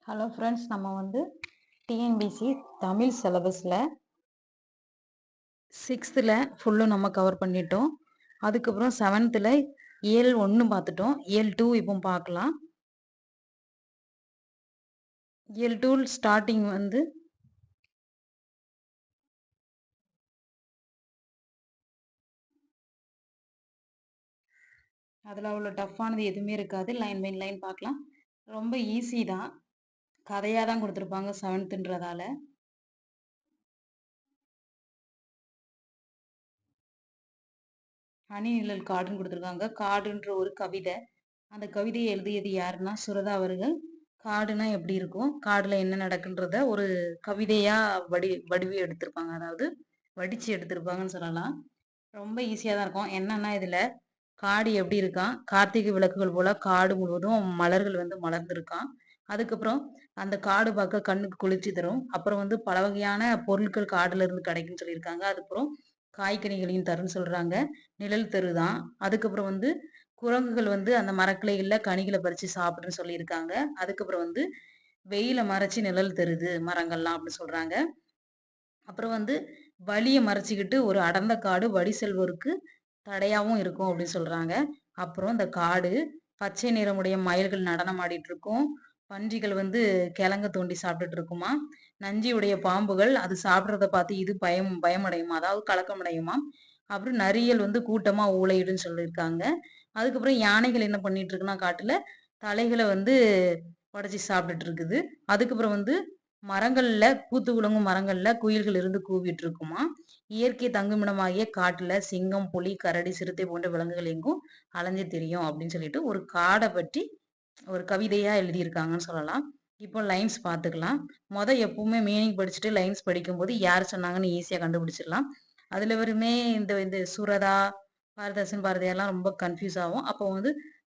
Hello friends, நம்ம TNPSC Tamil சிலபஸில் 6th ஃபுல்லும் நம்ம கவர் பண்ணிட்டோம். அதுக்கப்புறம் 7th இயல் 1 பார்த்துட்டோம். இயல் 2 இப்போ பார்க்கலாம். இயல் 2 ஸ்டார்டிங் அதில் அவ்வளோ டஃப்பானது எதுவுமே இருக்காது. லைன் பை லைன் பார்க்கலாம். ரொம்ப ஈஸி தான். கதையாக தான் கொடுத்துருப்பாங்க 7th. அணிநிழல் காடுன்னு கொடுத்துருக்காங்க. காடுன்ற ஒரு கவிதை. அந்த கவிதையை எழுதியது யாருன்னா சுரதா அவர்கள். காடுனா எப்படி இருக்கும், காடுல என்ன நடக்குன்றத ஒரு கவிதையா வடிவி எடுத்திருப்பாங்க. அதாவது வடிச்சு எடுத்திருப்பாங்கன்னு சொல்லலாம். ரொம்ப ஈஸியா தான் இருக்கும். என்னன்னா இதுல காடு எப்படி இருக்கான், கார்த்திகை விளக்குகள் போல காடு முழுவதும் மலர்கள் மலர்ந்திருக்கான். அதுக்கப்புறம் அந்த காடு பார்க்க கண்ணுக்கு குளிர்ச்சி தரும். அப்புறம் பல வகையான பொருட்கள் காடுல இருந்து கிடைக்குன்னு சொல்லியிருக்காங்க. அதுக்கப்புறம் காய்கனிகளையும் தருன்னு சொல்றாங்க. நிழல் தருதான். அதுக்கப்புறம் குரங்குகள் அந்த மரக்கிளைகள்ல கனிகளை பறிச்சு சாப்பிடுன்னு சொல்லியிருக்காங்க. அதுக்கப்புறம் வெயில மறைச்சு நிழல் தருது மரங்கள்லாம் அப்படின்னு சொல்றாங்க. அப்புறம் வழியை மறைச்சிக்கிட்டு ஒரு அடர்ந்த காடு வழி செல்வோருக்கு தடையாவும் இருக்கும் அப்படின்னு சொல்றாங்க. அப்புறம் இந்த காடு பச்சை நிறமுடைய மயில்கள் நடனம் ஆடிட்டு இருக்கும். பன்றிகள் கிழங்க தோண்டி சாப்பிட்டுட்டு இருக்குமா. நஞ்சியுடைய பாம்புகள் அது சாப்பிட்றத பார்த்து இது பயமடையுமா, அதாவது கலக்கமடையுமா. அப்புறம் நரியல் கூட்டமா ஊளையிடுன்னு சொல்லியிருக்காங்க. அதுக்கப்புறம் யானைகள் என்ன பண்ணிட்டு இருக்குன்னா காட்டுல தலைகளை உடைச்சி சாப்பிட்டுட்டு இருக்குது. அதுக்கப்புறம் மரங்கள்ல பூத்து குலுங்கும் மரங்கள்ல குயில்கள் இருந்து கூவிட்டு இருக்குமா. இயற்கை தங்குமிடமாகிய காட்டுல சிங்கம், புலி, கரடி, சிறுத்தை போன்ற விலங்குகள் எங்கும் அலைஞ்சு தெரியும் அப்படின்னு சொல்லிட்டு ஒரு காடை பற்றி ஒரு கவிதையா எழுதியிருக்காங்கன்னு சொல்லலாம். இப்போ லைன்ஸ் பார்த்துக்கலாம். எப்பவுமே மீனிங் படிச்சுட்டு லைன்ஸ் படிக்கும்போது யார் சொன்னாங்கன்னு ஈஸியா கண்டுபிடிச்சிடலாம். அதுல வருமே இந்த இந்த சுரதா, பாரதாசன், பாரதியார்லாம் ரொம்ப கன்ஃபியூஸ் ஆகும். அப்போ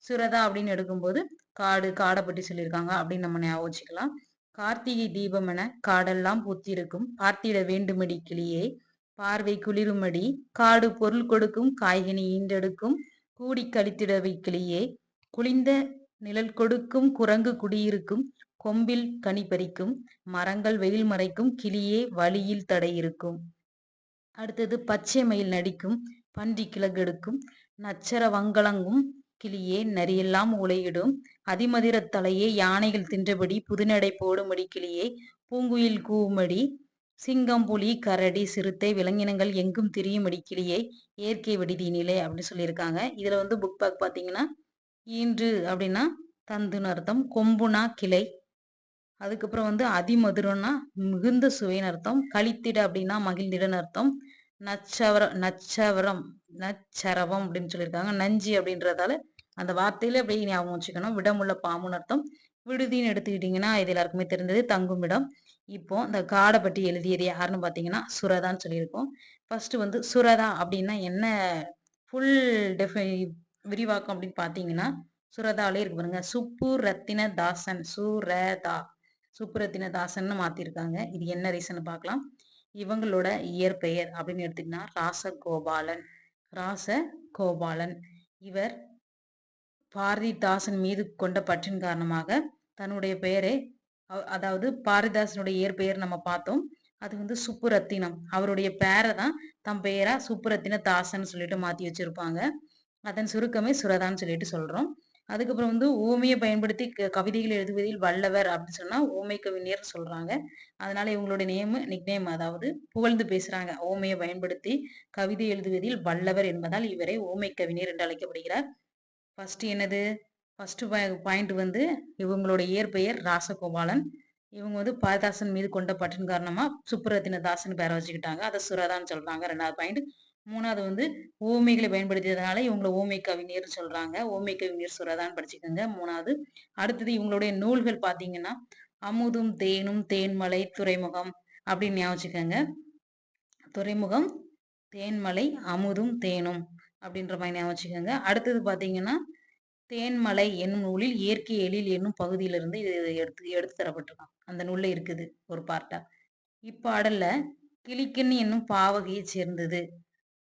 சுரதா அப்படின்னு எடுக்கும்போது காடை பற்றி சொல்லியிருக்காங்க அப்படின்னு நம்ம ஞாபகம் வச்சுக்கலாம். கார்த்திகை தீபம் என காடெல்லாம் பூத்திருக்கும், பார்த்திட வேண்டுமடி கிளியே, பார்வை குளிருமடி, காடு பொருள் கொடுக்கும், காய்கனி ஈண்டெடுக்கும், கூடி கழித்திடவை கிளியே, குளிர்ந்த நிழல் கொடுக்கும், குரங்கு குடியிருக்கும், கொம்பில் கனி பறிக்கும், மரங்கள் வெயில் மறைக்கும், கிளியே வழியில் தடை இருக்கும். அடுத்தது பச்சை மயில் நடிக்கும், பன்றி கிழகெடுக்கும், நச்சர வங்களங்கும், கிளியே நரியெல்லாம் உலையிடும், அதிமதுரத் தலையே யானைகள் தின்றபடி புதுநடை போடுமடி கிளியே, பூங்குயில் கூவுமடி, சிங்கம், புலி, கரடி, சிறுத்தை விலங்கினங்கள் எங்கும் திரியுமடி கிளியே, இயற்கை விடுதியினிலே அப்படின்னு சொல்லியிருக்காங்க. இதுல புக் பேக் பார்த்தீங்கன்னா ஈன்று அப்படின்னா தந்துன்னு அர்த்தம், கொம்புனா கிளை, அதுக்கப்புறம் அதிமதுரம்னா மிகுந்த சுவைன்னு அர்த்தம், கழித்திட அப்படின்னா மகிழ்ந்திடன்னு அர்த்தம், நச்சவரம் நச்சரவம் அப்படின்னு சொல்லியிருக்காங்க. நஞ்சு அப்படின்றதால அந்த வார்த்தையில அப்படியே ஞாபகம் வச்சுக்கணும். விடமுள்ள பாம்புன்னு அர்த்தம். விடுதின்னு எடுத்துக்கிட்டிங்கன்னா இது எல்லாருக்குமே தெரிந்தது, தங்குமிடம். இப்போ இந்த காடை பற்றி எழுதியது யாருன்னு பார்த்தீங்கன்னா சுரதான்னு சொல்லியிருக்கோம். ஃபர்ஸ்ட் சுரதா அப்படின்னா என்ன ஃபுல் விரிவாக்கம் அப்படின்னு பார்த்தீங்கன்னா சுரதாலே இருக்கு பாருங்க. சுப்புரத்தின தாசன், சுரதா சுப்புரத்தின தாசன்னு மாத்திருக்காங்க. இது என்ன ரீசன் பார்க்கலாம். இவங்களோட இயற்பெயர் அப்படின்னு எடுத்தீங்கன்னா ராசகோபாலன். ராசகோபாலன் இவர் பாரதிதாசன் மீது கொண்ட பற்றின் காரணமாக தன்னுடைய பெயரை, அதாவது பாரதிதாசனுடைய இயற்பெயர் நம்ம பார்த்தோம். அது சுப்புரத்தினம். அவருடைய பேரை தான் தம் பெயரா சுப்புரத்தின தாசன் சொல்லிட்டு மாத்தி வச்சிருப்பாங்க. அதன் சுருக்கமே சுரதான்னு சொல்லிட்டு சொல்றோம். அதுக்கப்புறம் ஊமையை பயன்படுத்தி கவிதைகள் எழுதுவதில் வல்லவர் அப்படின்னு சொன்னா ஊமை கவிஞர் சொல்றாங்க. அதனால இவங்களுடைய நிக்நேம், அதாவது புகழ்ந்து பேசுறாங்க. ஊமையை பயன்படுத்தி கவிதை எழுதுவதில் வல்லவர் என்பதால் இவரை ஊமை கவிஞர் என்று அழைக்கப்படுகிறார். ஃபர்ஸ்ட் என்னது, ஃபர்ஸ்ட் பாயிண்ட் இவங்களோட இயற்பெயர் ராசகோபாலன். இவங்க பாரதாசன் மீது கொண்ட பற்றின் காரணமா சுப்புரத்தின தாசன் பேரை வச்சுக்கிட்டாங்க. அதை சுரதான்னு சொல்றாங்க. 2வது பாயிண்ட். 3வது ஊமைகளை பயன்படுத்தியதுனால இவங்களை ஊமை கவிஞர் சொல்றாங்க. ஊமை கவிஞர் சுரதான்னு படிச்சுக்கோங்க. 3வது. அடுத்தது இவங்களுடைய நூல்கள் பாத்தீங்கன்னா அமுதும் தேனும், தேன்மலை, துறைமுகம் அப்படின்னு ஞாபகம். துறைமுகம், தேன்மலை, அமுதும் தேனும் அப்படின்ற மாதிரி ஞாபகம். அடுத்தது பாத்தீங்கன்னா தேன்மலை என்னும் நூலில் இயற்கை எழில் என்னும் பகுதியிலிருந்து இது எடுத்து தரப்பட்டிருக்கான். அந்த நூல்ல இருக்குது ஒரு பார்ட்டா. இப்பாடல்ல கிளிக்கண்ணி என்னும் பாவகையை சேர்ந்தது.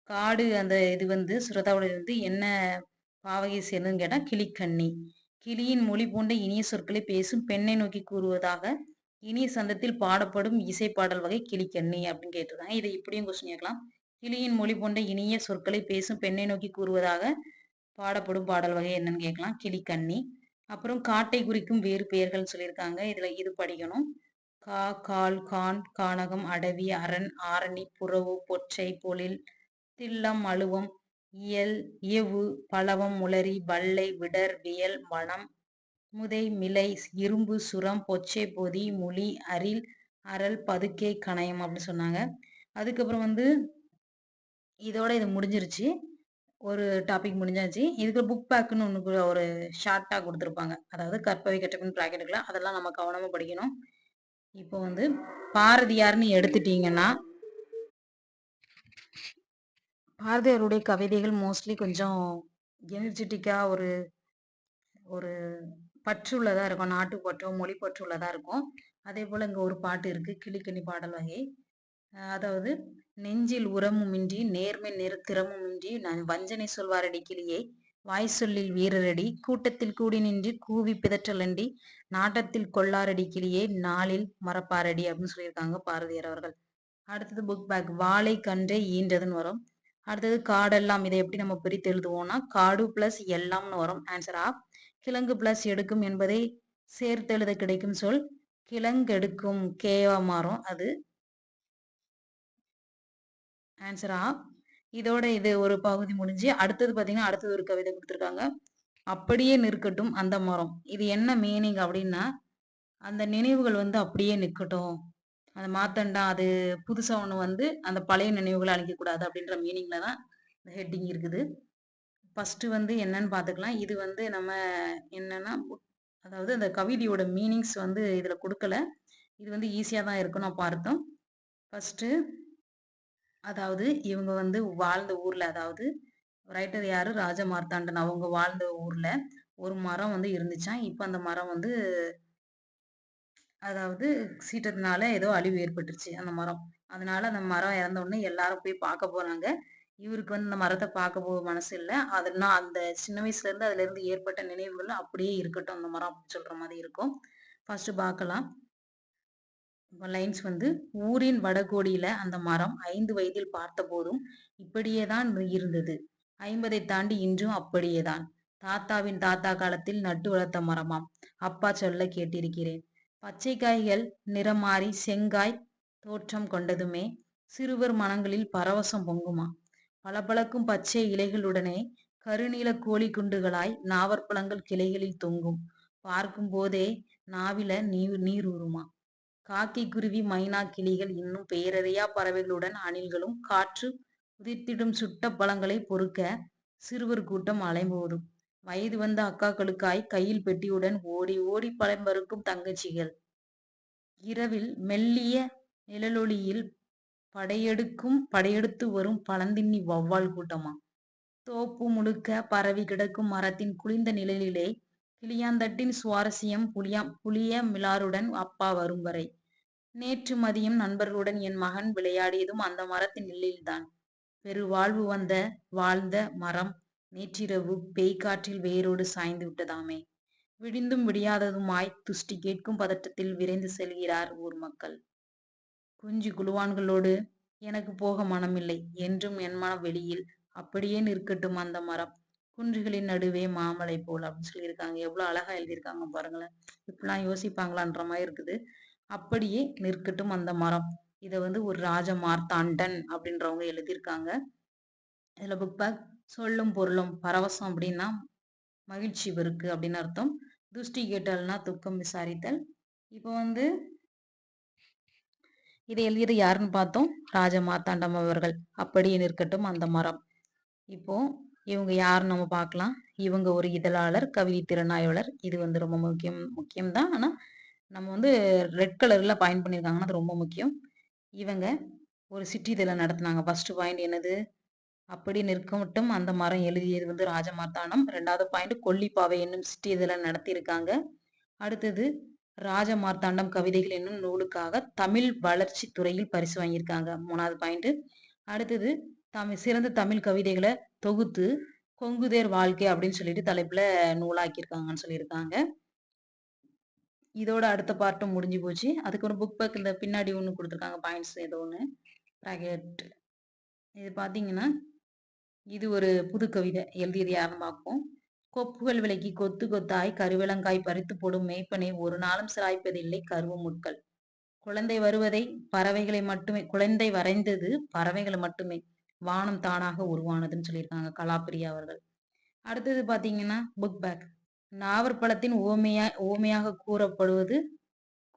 காடு அந்த இது சுரதாவோட என்ன பாவகையை சேர்ந்ததுன்னு கேட்டா கிளிக்கண்ணி. கிளியின் மொழி போன்ற இனிய சொற்களை பேசும் பெண்ணை நோக்கி கூறுவதாக இனிய சந்தத்தில் பாடப்படும் இசை பாடல் வகை கிளிக்கண்ணி அப்படின்னு கேட்டிருக்காங்க. இதை இப்படியும் கொஸ்டின் கேட்கலாம். கிளியின் மொழி போன்ற இனிய சொற்களை பேசும் பெண்ணை நோக்கி கூறுவதாக பாடப்படும் பாடல் வகை என்னன்னு கேட்கலாம். கிளிக்கண்ணி. அப்புறம் காட்டை குறிக்கும் வேறு பெயர்கள் சொல்லியிருக்காங்க. இதுல இது படிக்கணும். கா, கால், கான், கானகம், அடவி, அரண், ஆரணி, புறவு, பொற்றை, பொழில், தில்லம், அழுவம், இயல், இயவு, பலவம், முளரி, வல்லை, விடர், வியல், வனம், முதை, மிலை, இரும்பு, சுரம், பொச்சை, பொதி, முளி, அரில், அரல், பதுக்கை, கணயம் அப்படின்னு சொன்னாங்க. அதுக்கப்புறம் வந்து இதோட இது முடிஞ்சிருச்சு. ஒரு டாபிக் முடிஞ்சாச்சு. இதுக்கு புக் பேக்குன்னு ஒன்று ஒரு ஷார்ட்டாக கொடுத்துருப்பாங்க. அதாவது கற்பவை கற்றபின் ப்ராக்கெட்டுக்குள்ள அதெல்லாம் நம்ம கவனமாக படிக்கணும். இப்போ வந்து பாரதியார்னு எடுத்துட்டீங்கன்னா பாரதியாருடைய கவிதைகள் மோஸ்ட்லி கொஞ்சம் எனர்ஜெட்டிக்காக ஒரு ஒரு பற்றுள்ளதாக இருக்கும். நாட்டுப்பற்றோ மொழி பற்றுள்ளதாக இருக்கும். அதே போல் இங்கே ஒரு பாட்டு இருக்குது, கிளிக்கனி பாடல் வகை. அதாவது நெஞ்சில் உரமுமின்றி நேர்மை திறமுமின்றி வஞ்சனை சொல்வாரடி கிளியே, வாய் சொல்லில் வீரரடி, கூட்டத்தில் கூடி நின்று கூவி பிதற்றலண்டி, நாட்டத்தில் கொள்ளாரடி கிளியே, நாளில் மறப்பாரடி அப்படின்னு சொல்லியிருக்காங்க பாரதியார் அவர்கள். அடுத்தது புக் பேக், வாழை கன்றை ஈன்றதுன்னு வரும். அடுத்தது காடெல்லாம், இதை எப்படி நம்ம பிரித்து எழுதுவோம்னா காடு பிளஸ் எல்லாம்னு வரும். ஆன்சர் ஆ. கிழங்கு பிளஸ் எடுக்கும் என்பதை சேர்த்தெழுத கிடைக்கும் சொல் கிழங்கெடுக்கும், கேவா மாறும். அது ஆன்சர் ஆ. இதோட இது ஒரு பகுதி முடிஞ்சு அடுத்தது பார்த்தீங்கன்னா அடுத்தது ஒரு கவிதை கொடுத்துருக்காங்க. அப்படியே நிற்கட்டும் அந்த மரம். இது என்ன மீனிங் அப்படின்னா, அந்த நினைவுகள் வந்து அப்படியே நிற்கட்டும், அதை மாத்தண்டா, அது புதுசா ஒண்ணு வந்து அந்த பழைய நினைவுகளை அழிக்கக்கூடாது அப்படின்ற மீனிங்ல தான் இந்த ஹெட்டிங் இருக்குது. ஃபர்ஸ்ட் வந்து என்னன்னு பார்த்துக்கலாம். இது வந்து நம்ம என்னன்னா அதாவது அந்த கவிதையோட மீனிங்ஸ் வந்து இதுல கொடுக்கல. இது வந்து ஈஸியா தான் இருக்கும் நான் பார்த்தோம். ஃபர்ஸ்ட் அதாவது இவங்க வந்து வாழ்ந்த ஊர்ல, அதாவது ரைட்டர் யாரு, ராஜ மார்த்தாண்டன். அவங்க வாழ்ந்த ஊர்ல ஒரு மரம் வந்து இருந்துச்சாம். இப்ப அந்த மரம் வந்து அதாவது சீற்றத்தினால ஏதோ அழிவு ஏற்பட்டுருச்சு அந்த மரம். அதனால அந்த மரம் இறந்த உடனே எல்லாரும் போய் பார்க்க போறாங்க. இவருக்கு வந்து இந்த மரத்தை பார்க்க போக மனசு இல்லை. அதனால அந்த சின்ன வயசுல இருந்து அதுல இருந்து ஏற்பட்ட நினைவுகள் அப்படியே இருக்கட்டும் அந்த மரம் அப்படின்னு சொல்ற மாதிரி இருக்கும். ஃபர்ஸ்ட் பார்க்கலாம். லைன்ஸ் வந்து, ஊரின் வடகோடியில அந்த மரம் 5 வயதில் பார்த்த போதும் இப்படியே தான் இருந்தது. 50 தாண்டி இன்றும் அப்படியேதான். தாத்தாவின் தாத்தா காலத்தில் நட்டு வளர்த்த மரமாம். அப்பா சொல்ல கேட்டிருக்கிறேன். பச்சை காய்கள் நிறம் மாறி செங்காய் தோற்றம் கொண்டதுமே சிறுவர் மனங்களில் பரவசம் பொங்குமா. பளபளக்கும் பச்சை இலைகளுடனே கருநீல கோழி குண்டுகளாய் நாவற்பழங்கள் கிளைகளில் தொங்கும். பார்க்கும் போதே நாவில நீர் ஊறுமா. காக்கை, குருவி, மைனா, கிளிகள் இன்னும் பெயரறியா பறவைகளுடன் அணில்களும் காற்று உதிர்த்திடும் சுட்ட பழங்களை பொறுக்க சிறுவர் கூட்டம் அலைமோதும். வயது வந்த அக்காக்களுக்காய் கையில் பெட்டியுடன் ஓடி ஓடி பழம் பருக்கும் தங்கச்சிகள். இரவில் மெல்லிய நிழலொளியில் படையெடுத்து வரும் பழந்தின்னி வௌவால் கூட்டமா. தோப்பு முழுக்க பரவி கிடக்கும் மரத்தின் குளிர்ந்த நிழலிலே கிளியாந்தட்டின் சுவாரஸ்யம் புளிய மிலாருடன் அப்பா வரும் வரை. நேற்று மதியம் நண்பர்களுடன் என் மகன் விளையாடியதும் அந்த மரத்தின் நிழலில்தான். பெருவாழ்வு வாழ்ந்த மரம் நேற்றிரவு பேய்காற்றில் வேரோடு சாய்ந்து விட்டதாமே. விடிந்தும் விடியாததுமாய் துஷ்டி கேட்கும் பதட்டத்தில் விரைந்து செல்கிறார் ஊர் மக்கள். குஞ்சு குழுவான்களோடு எனக்கு போக மனமில்லை என்றும் என் மனம் வெளியில். அப்படியே நிற்கட்டும் அந்த மரம் குன்றுகளின் நடுவே மாமலை போல் அப்படின்னு சொல்லியிருக்காங்க. எவ்வளவு அழகா எழுதியிருக்காங்க பாருங்களேன். இப்படிலாம் யோசிப்பாங்களான்ற மாதிரி இருக்குது. அப்படியே நிற்கட்டும் அந்த மரம். இதை வந்து ஒரு ராஜ மார்த்தாண்டன் அப்படின்றவங்க எழுதியிருக்காங்க. இதுல புக் பேக், சொல்லும் பொருளும். பரவசம் அப்படின்னா மகிழ்ச்சி பெருக்கு அப்படின்னு அர்த்தம். துஷ்டி கேட்டல்னா துக்கம் விசாரித்தல். இப்போ வந்து இதை எழுதியது யாருன்னு பார்த்தோம், ராஜ மார்த்தாண்டம் அவர்கள். அப்படியே நிற்கட்டும் அந்த மரம். இப்போ இவங்க யாருன்னு நம்ம பார்க்கலாம். இவங்க ஒரு இதழாளர், கவிதை திறனாய்வாளர். இது வந்து ரொம்ப முக்கியம்தான். ஆனா நம்ம வந்து ரெட் கலர்ல பாயிண்ட் பண்ணியிருக்காங்கன்னா அது ரொம்ப முக்கியம். இவங்க ஒரு சிற்றிதழை நடத்தினாங்க. ஃபர்ஸ்ட் பாயிண்ட் என்னது, அப்படி நிற்கட்டும் அந்த மரம் எழுதியது வந்து ராஜமார்த்தாண்டம். 2வது பாயிண்ட், கொல்லிப்பாவை என்னும் சிற்றிதழை நடத்தியிருக்காங்க. அடுத்தது, ராஜமார்த்தாண்டம் கவிதைகள் என்னும் நூலுக்காக தமிழ் வளர்ச்சி துறையில் பரிசு வாங்கியிருக்காங்க. 3வது பாயிண்ட். அடுத்தது, சிறந்த தமிழ் கவிதைகளை தொகுத்து கொங்குதேர் வாழ்க்கை அப்படின்னு சொல்லிட்டு தலைப்புல நூலாக்கியிருக்காங்கன்னு சொல்லியிருக்காங்க. இதோட அடுத்த பார்ட்டும் முடிஞ்சு போச்சு. அதுக்கு ஒரு புக் பேக் இந்த பின்னாடி ஒண்ணு குடுத்துருக்காங்க. பாயிண்ட்ஸ் ஏதோ ஒண்ணு. பிராக்கெட். இது பார்த்தீங்கன்னா, இது ஒரு புது கவிதை. எழுதியது யாருன்னு பார்ப்போம். கொப்புகள் விலக்கி கொத்து கொத்தாய் கருவிளங்காய் பறித்து போடும் மேய்ப்பனை ஒரு நாளும் சிராய்ப்பதில்லை கருவ முட்கள். குழந்தை வருவதை பறவைகளை மட்டுமே குழந்தை வரைந்தது பறவைகளை மட்டுமே. வானம் தானாக உருவானதுன்னு சொல்லியிருக்காங்க கலாப்பிரியா அவர்கள். அடுத்தது பார்த்தீங்கன்னா, புக் பேக். நாவற்பழத்தின் உவமையாக கூறப்படுவது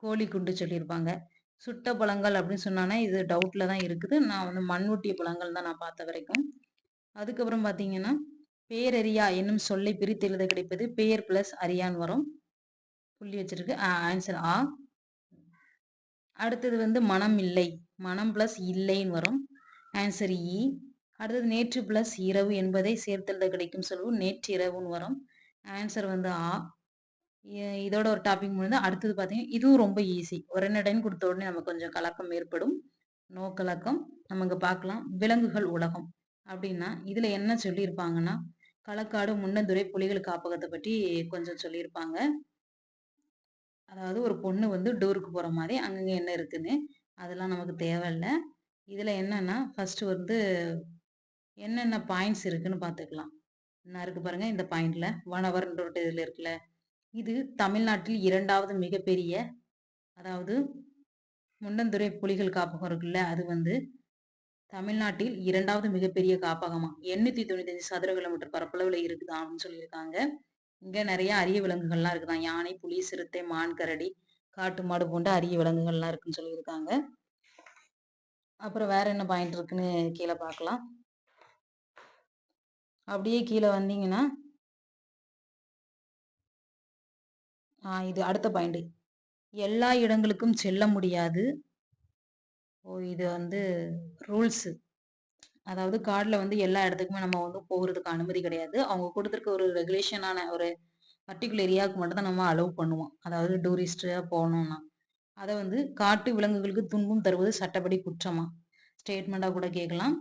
கோழி குண்டு சொல்லியிருப்பாங்க. சுட்ட பழங்கள் அப்படின்னு சொன்னானே இது டவுட்ல தான் இருக்குது. நான் வந்து மண்வொட்டிய பழங்கள் தான் நான் பார்த்த வரைக்கும். அதுக்கப்புறம் பார்த்தீங்கன்னா, பேரறியா என்னும் சொல்லை பிரித்து எழுத கிடைப்பது பேர் பிளஸ் அரியான் வரும். புள்ளி வச்சிருக்கு. ஆன்சர் ஆ. அடுத்தது வந்து மனம் இல்லை. மனம் பிளஸ் இல்லைன்னு வரும். ஆன்சர் இ. அடுத்தது நேற்று பிளஸ் இரவு என்பதை சேர்த்தெழுத கிடைக்கும் சொல்லுவோம் நேற்றிரவுன்னு வரும். ஆன்சர் வந்து ஆ. இதோட ஒரு டாபிக் முடிந்து அடுத்தது பார்த்தீங்கன்னா இதுவும் ரொம்ப ஈஸி. உரைநடைன்னு கொடுத்த உடனே நமக்கு கொஞ்சம் கலக்கம் ஏற்படும். நோ கலக்கம். நம்ம இங்க பார்க்கலாம். விலங்குகள் உலகம் அப்படின்னா இதுல என்ன சொல்லியிருப்பாங்கன்னா, களக்காடு முன்னந்துறை புலிகள் காப்பகத்தை பற்றி கொஞ்சம் சொல்லியிருப்பாங்க. அதாவது ஒரு பொண்ணு வந்து டூருக்கு போற மாதிரி அங்கங்க என்ன இருக்குன்னு. அதெல்லாம் நமக்கு தேவையில்ல. இதுல என்னன்னா ஃபர்ஸ்ட் வந்து என்னென்ன பாயிண்ட்ஸ் இருக்குன்னு பார்த்துக்கலாம். என்ன இருக்கு பாருங்க இந்த பாயிண்ட்ல வனவர்ன்ற ஒரு இதுல இருக்குல்ல. இது தமிழ்நாட்டில் 2வது மிகப்பெரிய அதாவது முண்டந்துறை புலிகள் காப்பகம் இருக்குல்ல அது வந்து தமிழ்நாட்டில் 2வது மிகப்பெரிய காப்பகமா 895 சதுர கிலோமீட்டர் பரப்பளவுல இருக்குதா அப்படின்னு சொல்லியிருக்காங்க. இங்க நிறைய அரிய விலங்குகள்லாம் இருக்குதான். யானை, புலி, சிறுத்தை, மான், கரடி, காட்டு மாடு போன்ற அரிய விலங்குகள்லாம் இருக்குன்னு சொல்லியிருக்காங்க. அப்புறம் வேற என்ன பாயிண்ட் இருக்குன்னு கீழே பார்க்கலாம். அப்படியே கீழே வந்தீங்கன்னா இது அடுத்த பாயிண்ட். எல்லா இடங்களுக்கும் செல்ல முடியாது. இது வந்து ரூல்ஸ். அதாவது காடுல வந்து எல்லா இடத்துக்குமே நம்ம வந்து போகிறதுக்கு அனுமதி கிடையாது. அவங்க கொடுத்துருக்க ஒரு ரெகுலேஷனான ஒரு பர்டிகுலர் ஏரியாவுக்கு மட்டும் தான் நம்ம அலோவ் பண்ணுவோம். அதாவது டூரிஸ்டா போனோம்னா. அத வந்து காட்டு விலங்குகளுக்கு துன்பம் தருவது சட்டப்படி குற்றமா? ஸ்டேட்மெண்டா கூட கேட்கலாம்.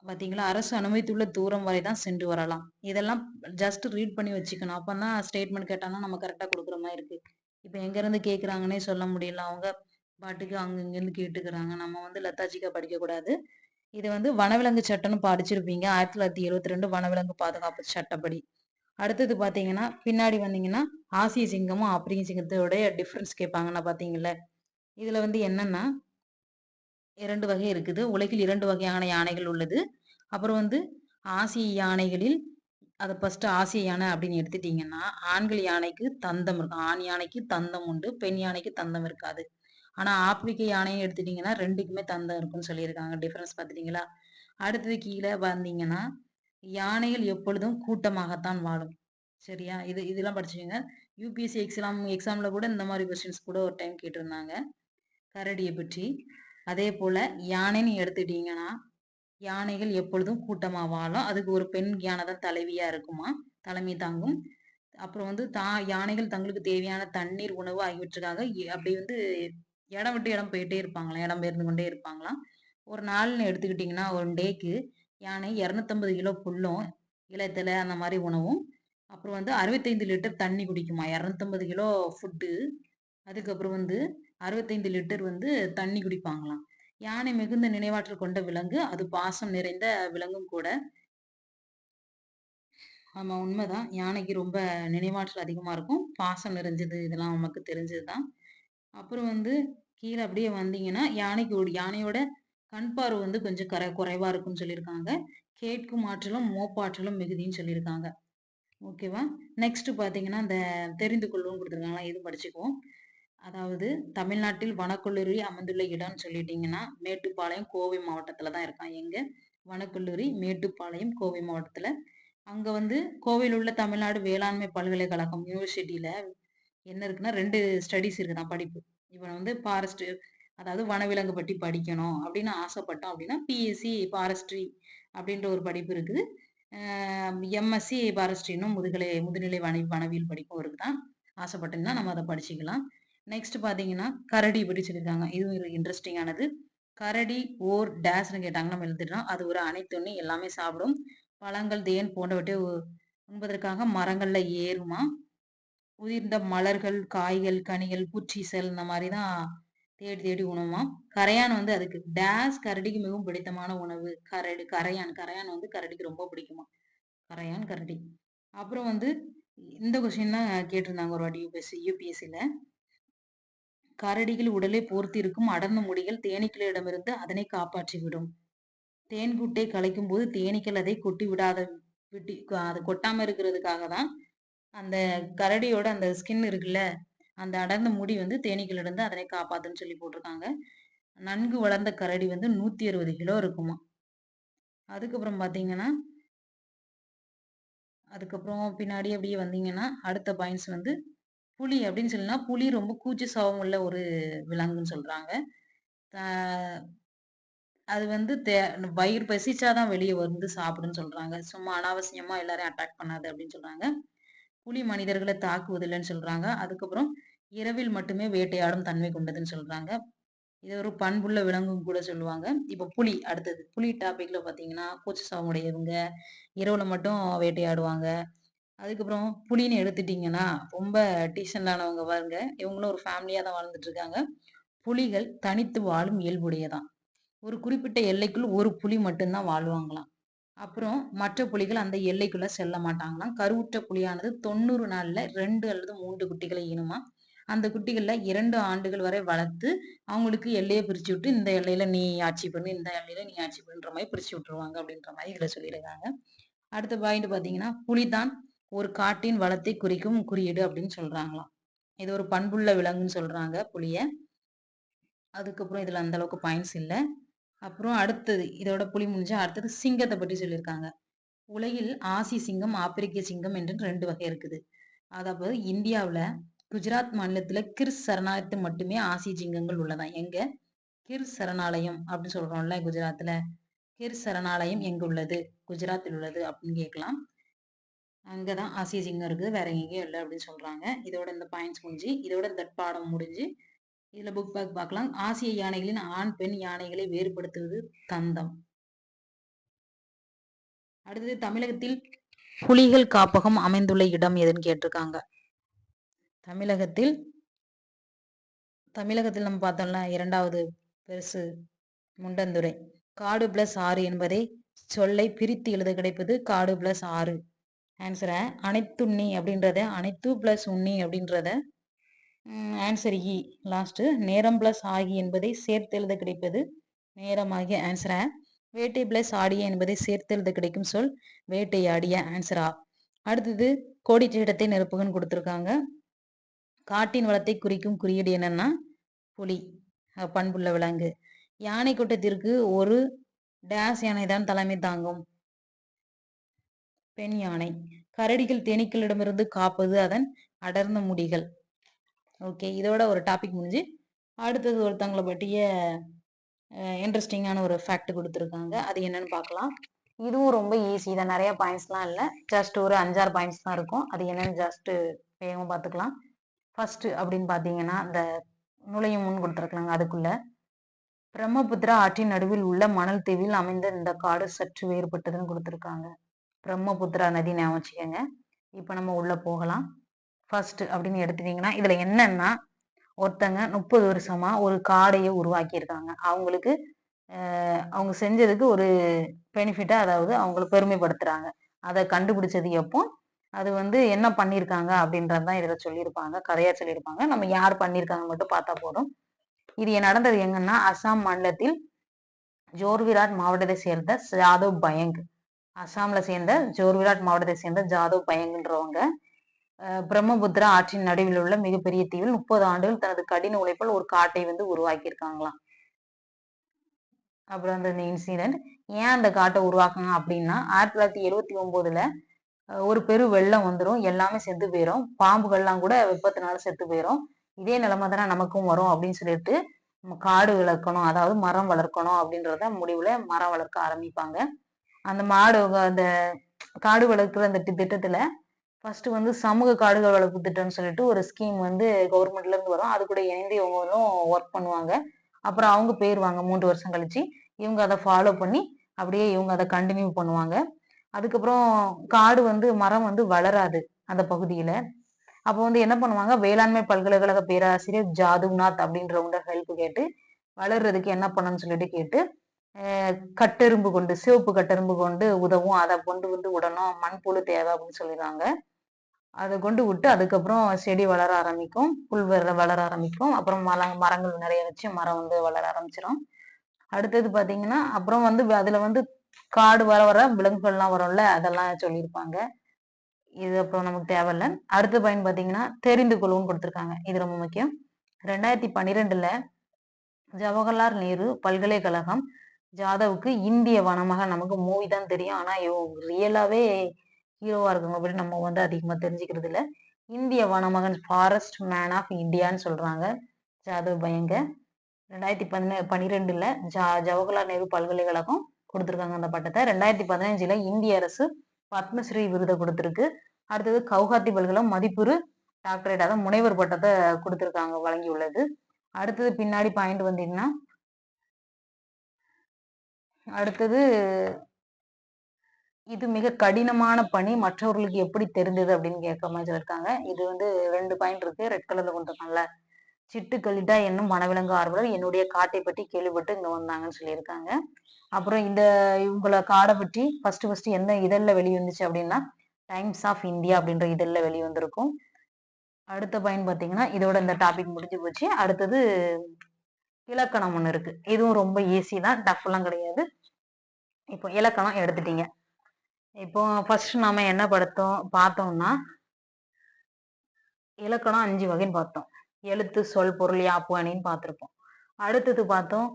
பார்த்தீங்களா? அரசு அனுமதித்துள்ள தூரம் வரை தான் சென்று வரலாம். இதெல்லாம் ஜஸ்ட் ரீட் பண்ணி வச்சுக்கணும். அப்பதான் ஸ்டேட்மெண்ட் கேட்டாங்கன்னா நம்ம கரெக்ட்டா குடுக்குற மாரி இருக்கு. இப்ப எங்கேருந்து கேட்குறாங்கன்னே சொல்ல முடியல. அவங்க பாட்டுக்கு அங்க இங்கேருந்து கேட்டுக்கிறாங்க. நம்ம வந்து லெத்தாஜிக்கா படிக்கக்கூடாது. இது வந்து வனவிலங்கு சட்டம்னு படிச்சிருப்பீங்க. 1972 வனவிலங்கு பாதுகாப்பு சட்டப்படி. அடுத்தது பார்த்தீங்கன்னா, பின்னாடி வந்தீங்கன்னா, ஆசிய சிங்கமும், ஆப்பிரிக்கன் சிங்கத்தோடைய டிஃபரன்ஸ் கேட்பாங்கன்னு பார்த்தீங்கல்ல. இதுல வந்து என்னன்னா 2 வகை இருக்குது. உலகில் 2 வகையான யானைகள் உள்ளது. அப்புறம் வந்து ஆசிய யானைகளில் அத ஃபர்ஸ்ட் ஆசிய யானை அப்படின்னு எடுத்துட்டீங்கன்னா, ஆண்கள் யானைக்கு தந்தம் இருக்கும். ஆண் யானைக்கு தந்தம் உண்டு. பெண் யானைக்கு தந்தம் இருக்காது. ஆனா ஆப்பிரிக்க யானையை எடுத்துட்டீங்கன்னா 2க்குமே தந்தம் இருக்குன்னு சொல்லியிருக்காங்க. டிஃபரன்ஸ் பார்த்துட்டீங்களா? அடுத்தது கீழ வந்தீங்கன்னா, யானைகள் எப்பொழுதும் கூட்டமாகத்தான் வாழும். சரியா? இதெல்லாம் படிச்சுக்கங்க. யுபிஎஸ்சி எக்ஸாம்ல கூட இந்த மாரி கொஸ்டின்ஸ் கூட ஒரு டைம் கேட்டிருந்தாங்க. கரடிய பற்றி. அதேபோல யானைன்னு எடுத்துட்டீங்கன்னா, யானைகள் எப்பொழுதும் கூட்டமா வாழும். அதுக்கு ஒரு பெண் யானை தான் தலைவியா இருக்குமா, தலைமை தாங்கும். அப்புறம் வந்து யானைகள் தங்களுக்கு தேவையான தண்ணீர், உணவு ஆகியவற்றுக்காக அப்படி வந்து இடம் விட்டு இடம் போயிட்டே இருப்பாங்களாம். இடம் பெயர்ந்து கொண்டே இருப்பாங்களாம். ஒரு நாள்னு எடுத்துக்கிட்டிங்கன்னா, 1 டேக்கு யானை 250 கிலோ புல்லும், இலைத்தழை அந்த மாரி உணவும், அப்புறம் வந்து 65 லிட்டர் தண்ணி குடிக்குமா. 250 கிலோ ஃபுட்டு, அதுக்கப்புறம் வந்து 65 லிட்டர் வந்து தண்ணி குடிப்பாங்களாம். யானை மிகுந்த நினைவாற்றல் கொண்ட விலங்கு. அது பாசம் நிறைந்த விலங்கும் கூட. ஆமா உண்மைதான். யானைக்கு ரொம்ப நினைவாற்றல் அதிகமா இருக்கும். பாசம் நிறைஞ்சது இதெல்லாம் நமக்கு தெரிஞ்சது தான். அப்புறம் வந்து கீழ அப்படியே வந்தீங்கன்னா, யானையோட கண் பார்வை வந்து கொஞ்சம் குறைவா இருக்குன்னு சொல்லியிருக்காங்க. கேட்கும் ஆற்றலும், மோப்பாற்றலும் மிகுதின்னு சொல்லியிருக்காங்க. ஓகேவா? நெக்ஸ்ட் பார்த்தீங்கன்னா, இந்த தெரிந்து கொள்வோம்னு குடுத்துருக்காங்களா, இது படிச்சுக்குவோம். அதாவது தமிழ்நாட்டில் வனக்கல்லூரி அமைந்துள்ள இடம்னு சொல்லிட்டீங்கன்னா, மேட்டுப்பாளையம், கோவை மாவட்டத்துல தான் இருக்கான். எங்க? வனக்கல்லூரி மேட்டுப்பாளையம், கோவை மாவட்டத்துல. அங்க வந்து கோவையில் உள்ள தமிழ்நாடு வேளாண்மை பல்கலைக்கழகம் யூனிவர்சிட்டியில என்ன இருக்குன்னா 2 ஸ்டடீஸ் இருக்குதாம் படிப்பு. இப்ப வந்து ஃபாரஸ்ட் அதாவது வனவிலங்கு பற்றி படிக்கணும் அப்படின்னு ஆசைப்பட்டோம் அப்படின்னா, பிஎஸ்சி ஃபாரஸ்ட்ரி அப்படின்ற ஒரு படிப்பு இருக்குது. எம்எஸ்சி ஃபாரஸ்ட்ரின்னும் முதுநிலை வனவியல் படிப்பும் இருக்குதாம். ஆசைப்பட்டீங்கன்னா நம்ம அத படிச்சுக்கலாம். நெக்ஸ்ட் பார்த்தீங்கன்னா, கரடி பத்தி சொல்லியிருக்காங்க. இதுவும் ஒரு இன்ட்ரஸ்டிங் ஆனது. கரடி ஓர் டேஷ்ன்னு கேட்டாங்கன்னா நம்ம எழுதிடலாம். அது ஒரு அனைத்துண்ணி எல்லாமே சாப்பிடும். பழங்கள், தேன் போன்றவற்றை உண்பதற்காக மரங்கள்ல ஏறுமா. உதிர்ந்த மலர்கள், காய்கள், கனிகள், பூச்சிசெல் இந்த மாதிரி தான் தேடி தேடி உணவுமாம். கரையான் வந்து அதுக்கு டேஸ் கரடிக்கு மிகவும் பிடித்தமான உணவு. கரையான் கரையான் வந்து கரடிக்கு ரொம்ப பிடிக்குமா. கரையான், கரடி. அப்புறம் வந்து இந்த கொஸ்டின் தான் கேட்டிருந்தாங்க ஒரு வாட்டி யூபிஎஸ்சில. கரடிகள் உடலை போர்த்தி இருக்கும் அடர்ந்த முடிகள் தேனீக்களிடமிருந்து அதனை காப்பாற்றிவிடும். தேன்கூட்டை கலைக்கும் போது தேனீக்கள் அதை கொட்டி விடாத அது கொட்டாம இருக்கிறதுக்காக தான் அந்த கரடியோட அந்த ஸ்கின் இருக்குல்ல, அந்த அடர்ந்த முடி வந்து தேனீக்களிடம் அதனை காப்பாத்துன்னு சொல்லி போட்டிருக்காங்க. நன்கு வளர்ந்த கரடி வந்து 160 கிலோ இருக்குமா. அதுக்கப்புறம் பாத்தீங்கன்னா அதுக்கப்புறம் பின்னாடி அப்படியே வந்தீங்கன்னா அடுத்த பாயிண்ட்ஸ் வந்து புலி அப்படின்னு சொல்லினா புலி ரொம்ப கூச்ச சுபாவம் உள்ள ஒரு விலங்குன்னு சொல்றாங்க. அது வந்து வயிறு பசிச்சாதான் வெளியே வந்து சாப்பிடுன்னு சொல்றாங்க. சும்மா அனாவசியமா எல்லாரையும் அட்டாக் பண்ணாது அப்படின்னு சொல்றாங்க. புலி மனிதர்களை தாக்குவதில்லைன்னு சொல்றாங்க. அதுக்கப்புறம் இரவில் மட்டுமே வேட்டையாடும் தன்மை கொண்டதுன்னு சொல்றாங்க. இது ஒரு பண்புள்ள விலங்குன்னு கூட சொல்லுவாங்க. இப்ப புலி அடுத்தது. புலி டாபிக்ல பாத்தீங்கன்னா கூச்ச சுபாவம் உடையவங்க, இரவுல மட்டும் வேட்டையாடுவாங்க. அதுக்கப்புறம் புலின்னு எடுத்துட்டீங்கன்னா ரொம்ப டீசென்டானவங்க பாருங்க. இவங்களும் ஒரு ஃபேமிலியா தான் வாழ்ந்துட்டு இருக்காங்க. புலிகள் தனித்து வாழும் இயல்புடையதான். ஒரு குறிப்பிட்ட எல்லைக்குள் ஒரு புலி மட்டும்தான் வாழ்வாங்களாம். அப்புறம் மற்ற புலிகள் அந்த எல்லைக்குள்ள செல்ல மாட்டாங்களாம். கருவுற்ற புலியானது 90 நாள்ல 2 அல்லது 3 குட்டிகளை ஈனுமா. அந்த குட்டிகள்ல 2 ஆண்டுகள் வரை வளர்த்து அவங்களுக்கு எல்லையை பிரிச்சு விட்டு இந்த எல்லையில நீ ஆட்சி பண்ணு, இந்த எல்லையில நீ ஆட்சி பண்ணுன்ற மாதிரி பிரிச்சு விட்டுருவாங்க அப்படின்ற மாதிரி இதுல சொல்லியிருக்காங்க. அடுத்த பாயிண்ட் பாத்தீங்கன்னா புலிதான் ஒரு காட்டின் வளத்தை குறிக்கும் குறியீடு அப்படின்னு சொல்றாங்களாம். இது ஒரு பண்புள்ள விலங்குன்னு சொல்றாங்க புலிய. அதுக்கப்புறம் இதுல அந்த அளவுக்கு பாயிண்ட்ஸ் இல்லை. அப்புறம் அடுத்தது இதோட புலி முடிஞ்சா அடுத்தது சிங்கத்தை பற்றி சொல்லியிருக்காங்க. உலகில் ஆசிய சிங்கம், ஆப்பிரிக்க சிங்கம் என்று 2 வகை இருக்குது. அதாவது இந்தியாவுல குஜராத் மாநிலத்துல கிர் சரணாலயத்தில் மட்டுமே ஆசிய சிங்கங்கள் உள்ளதா. எங்க கிர் சரணாலயம் அப்படின்னு சொல்றோம்ல குஜராத்ல, கிர் சரணாலயம் எங்க உள்ளது, குஜராத்தில் உள்ளது அப்படின்னு கேட்கலாம். அங்கதான் ஆசிய சிங்கம் இருக்குது, வேற எங்கேயும் இல்லை அப்படின்னு சொல்றாங்க. இதோட இந்த பாயிண்ட்ஸ் முடிஞ்சு, இதோட இந்த பாடம் முடிஞ்சு. இதுல புக் பேக் பார்க்கலாம். ஆசிய யானைகளின் ஆண் பெண் யானைகளை வேறுபடுத்துவது தந்தம். அடுத்தது தமிழகத்தில் புலிகள் காப்பகம் அமைந்துள்ள இடம் எதுன்னு கேட்டிருக்காங்க. தமிழகத்தில் நம்ம பார்த்தோம்ல 2வது பெருசு முண்டந்துறை. காடு பிளஸ் ஆறு என்பதை சொல்லை பிரித்து எழுத கிடைப்பது காடு பிளஸ் ஆறு. ஆன்சரை அனைத்துண்ணி அப்படின்றத அனைத்து பிளஸ் உண்ணி அப்படின்றத ஆன்சர் இ லாஸ்ட். நேரம் பிளஸ் ஆகி என்பதை சேர்த்து எழுத கிடைப்பது நேரமாகிய. ஆன்சரை வேட்டை பிளஸ் ஆடிய என்பதை சேர்த்து எழுத கிடைக்கும் சொல் வேட்டையாடிய. ஆன்சரா. அடுத்தது கோடிட்ட இடத்தை நிரப்புகன்னு கொடுத்துருக்காங்க. காட்டின் வளத்தை குறிக்கும் குறியீடு என்னன்னா புலி, பண்புள்ள விலங்கு. யானை கூட்டத்திற்கு ஒரு டேஸ் யானை தான் தலைமை தாங்கும். பெண் யானை. கரடிகள் தேனீக்களிடமிருந்து காப்பது அதன் அடர்ந்த முடிகள். ஓகே, இதோட ஒரு டாபிக் முடிஞ்சு. அடுத்தது ஒருத்தவங்களை பற்றிய இன்ட்ரெஸ்டிங்கான ஒரு ஃபேக்ட் கொடுத்துருக்காங்க. அது என்னன்னு பார்க்கலாம். இதுவும் ரொம்ப ஈஸி தான், நிறைய பாயிண்ட்ஸ்லாம் இல்லை, ஜஸ்ட் ஒரு 5-6 பாயிண்ட்ஸ் தான் இருக்கும். அது என்னன்னு ஜஸ்ட் வேகமாக பார்த்துக்கலாம். ஃபர்ஸ்ட் அப்படின்னு பார்த்தீங்கன்னா இந்த நுழையும் முன் கொடுத்துருக்காங்க. அதுக்குள்ள பிரம்மபுத்திரா ஆற்றின் நடுவில் உள்ள மணல் தீவில் அமைந்த இந்த காடு சற்று வேறுபட்டதுன்னு கொடுத்துருக்காங்க. பிரம்மபுத்திரா நதி ஞாபகம் வச்சுக்கோங்க. இப்போ நம்ம உள்ள போகலாம். ஃபர்ஸ்ட் அப்படின்னு எடுத்துட்டீங்கன்னா இதுல என்னன்னா ஒருத்தங்க 30 வருஷமா ஒரு காடையை உருவாக்கியிருக்காங்க. அவங்களுக்கு அவங்க செஞ்சதுக்கு ஒரு பெனிஃபிட்டா, அதாவது அவங்களை பெருமைப்படுத்துறாங்க. அதை கண்டுபிடிச்சது எப்போ, அது வந்து என்ன பண்ணியிருக்காங்க அப்படின்றதுதான் இதுல சொல்லியிருப்பாங்க, கதையா சொல்லியிருப்பாங்க. நம்ம யார் பண்ணியிருக்காங்க மட்டும் பார்த்தா போதும். இது நடந்தது எங்கன்னா அசாம் மாநிலத்தில் ஜோர்விராட் மாவட்டத்தை சேர்ந்த ஜாதவ் பயங். அசாம்ல சேர்ந்த ஜோர்விராட் மாவட்டத்தை சேர்ந்த ஜாதவ் பயங்ன்றவங்க பிரம்மபுத்திரா ஆற்றின் நடுவில் உள்ள மிகப்பெரிய தீவில் 30 ஆண்டுகள் தனது கடின உழைப்பால் ஒரு காட்டை வந்து உருவாக்கி இருக்காங்களாம். அப்புறம் அந்த இன்சிடென்ட் ஏன் அந்த காட்டை உருவாக்குங்க அப்படின்னா 1979ல ஒரு பெரு வெள்ளம் வந்துடும், எல்லாமே செத்து போயிடும், பாம்புகள்லாம் கூட வெப்பத்தினால செத்து போயிடும். இதே நிலைமை தானே நமக்கும் வரும் அப்படின்னு சொல்லிட்டு காடு வளர்க்கணும், அதாவது மரம் வளர்க்கணும் அப்படின்றத முடிவுல மரம் வளர்க்க ஆரம்பிப்பாங்க. அந்த அந்த காடு வளர்க்குற அந்த திட்டத்துல ஃபர்ஸ்ட் வந்து சமூக காடுகள் வளர்ப்பு திட்டம்னு சொல்லிட்டு ஒரு ஸ்கீம் வந்து கவர்மெண்ட்ல இருந்து வரும். அது கூட இணைந்து இவங்களும் ஒர்க் பண்ணுவாங்க. அப்புறம் அவங்க போயிருவாங்க 3 வருஷம் கழிச்சு. இவங்க அதை ஃபாலோ பண்ணி அப்படியே இவங்க அதை கண்டினியூ பண்ணுவாங்க. அதுக்கப்புறம் காடு மரம் வளராது அந்த பகுதியில. அப்போ என்ன பண்ணுவாங்க, வேளாண்மை பல்கலைக்கழக பேராசிரியர் ஜாதுநாத் அப்படின்றவங்க ஹெல்ப் கேட்டு வளர்றதுக்கு என்ன பண்ணணும்னு சொல்லிட்டு கேட்டு, கட்டெரும்பு கொண்டு, சிவப்பு கட்டெரும்பு கொண்டு உதவும், அதை கொண்டு விடணும், மண்புழு தேவை அப்படின்னு சொல்லிடுறாங்க. அதை கொண்டு விட்டு அதுக்கப்புறம் செடி வளர ஆரம்பிக்கும், புல் வளர ஆரம்பிக்கும். அப்புறம் மரங்கள் நிறைய வச்சு மரம் வளர ஆரம்பிச்சிடும். அடுத்தது பாத்தீங்கன்னா அப்புறம் அதுல காடு வர வர விலங்குகள்லாம் வரும்ல, அதெல்லாம் சொல்லியிருப்பாங்க. இது அப்புறம் நமக்கு தேவையில்ல. அடுத்த பயன் பாத்தீங்கன்னா தெரிந்து கொள்ளுன்னு கொடுத்துருக்காங்க. இது ரொம்ப முக்கியம். 2012ல ஜவஹர்லால் நேரு பல்கலைக்கழகம் ஜாதவுக்கு இந்திய வனமகன், நமக்கு மூவி தான் தெரியும், ஆனா ரியலாவே ஹீரோவா இருக்கவங்க பற்றி நம்ம அதிகமா தெரிஞ்சுக்கிறது இல்ல. இந்திய வனமகன், ஃபாரஸ்ட் மேன் ஆஃப் இந்தியான்னு சொல்றாங்க ஜாதவ் பயங்க. 2012ல ஜவஹர்லால் நேரு பல்கலைக்கழகம் கொடுத்திருக்காங்க அந்த பட்டத்தை. 2015ல இந்திய அரசு பத்மஸ்ரீ விருதை கொடுத்திருக்கு. அடுத்தது கவுஹாத்தி பல்கலைக்கழகம் மதிப்புறு டாக்டரேட், அதாவது முனைவர் பட்டத்தை கொடுத்திருக்காங்க, வழங்கியுள்ளது. அடுத்தது பின்னாடி பாயிண்ட் வந்தீங்கன்னா, அடுத்தது இது மிக கடினமான பணி, மற்றவர்களுக்கு எப்படி தெரிந்தது அப்படின்னு கேட்க மாதிரி சொல்லியிருக்காங்க. இது 2 பாயிண்ட் இருக்கு, ரெட் கலர்ல கொண்டிருக்காங்கல்ல. சிட்டுக்களிட்டா என்னும் வனவிலங்கு ஆர்வலர் என்னுடைய காட்டை பற்றி கேள்விப்பட்டு இங்க வந்தாங்கன்னு சொல்லியிருக்காங்க. அப்புறம் இவங்கள காடை பற்றி ஃபர்ஸ்ட் எந்த இதழ்ல வெளிவந்துச்சு அப்படின்னா டைம்ஸ் ஆஃப் இந்தியா அப்படின்ற இதழ்ல வெளிவந்திருக்கும். அடுத்த பாயிண்ட் பாத்தீங்கன்னா இதோட இந்த டாபிக் முடிஞ்சு போச்சு. அடுத்தது இலக்கணம் ஒண்ணு இருக்கு. இதுவும் ரொம்ப ஈஸி தான், டஃப் எல்லாம் கிடையாது. இப்போ இலக்கணம் எடுத்துட்டீங்க. இப்போ ஃபர்ஸ்ட் நாம என்ன பார்த்தோம்னா இலக்கணம் 5 வகைன்னு பார்த்தோம். எழுத்து, சொல், பொருள், யாப்பு, அணின்னு பார்த்திருப்போம். அடுத்தது பார்த்தோம்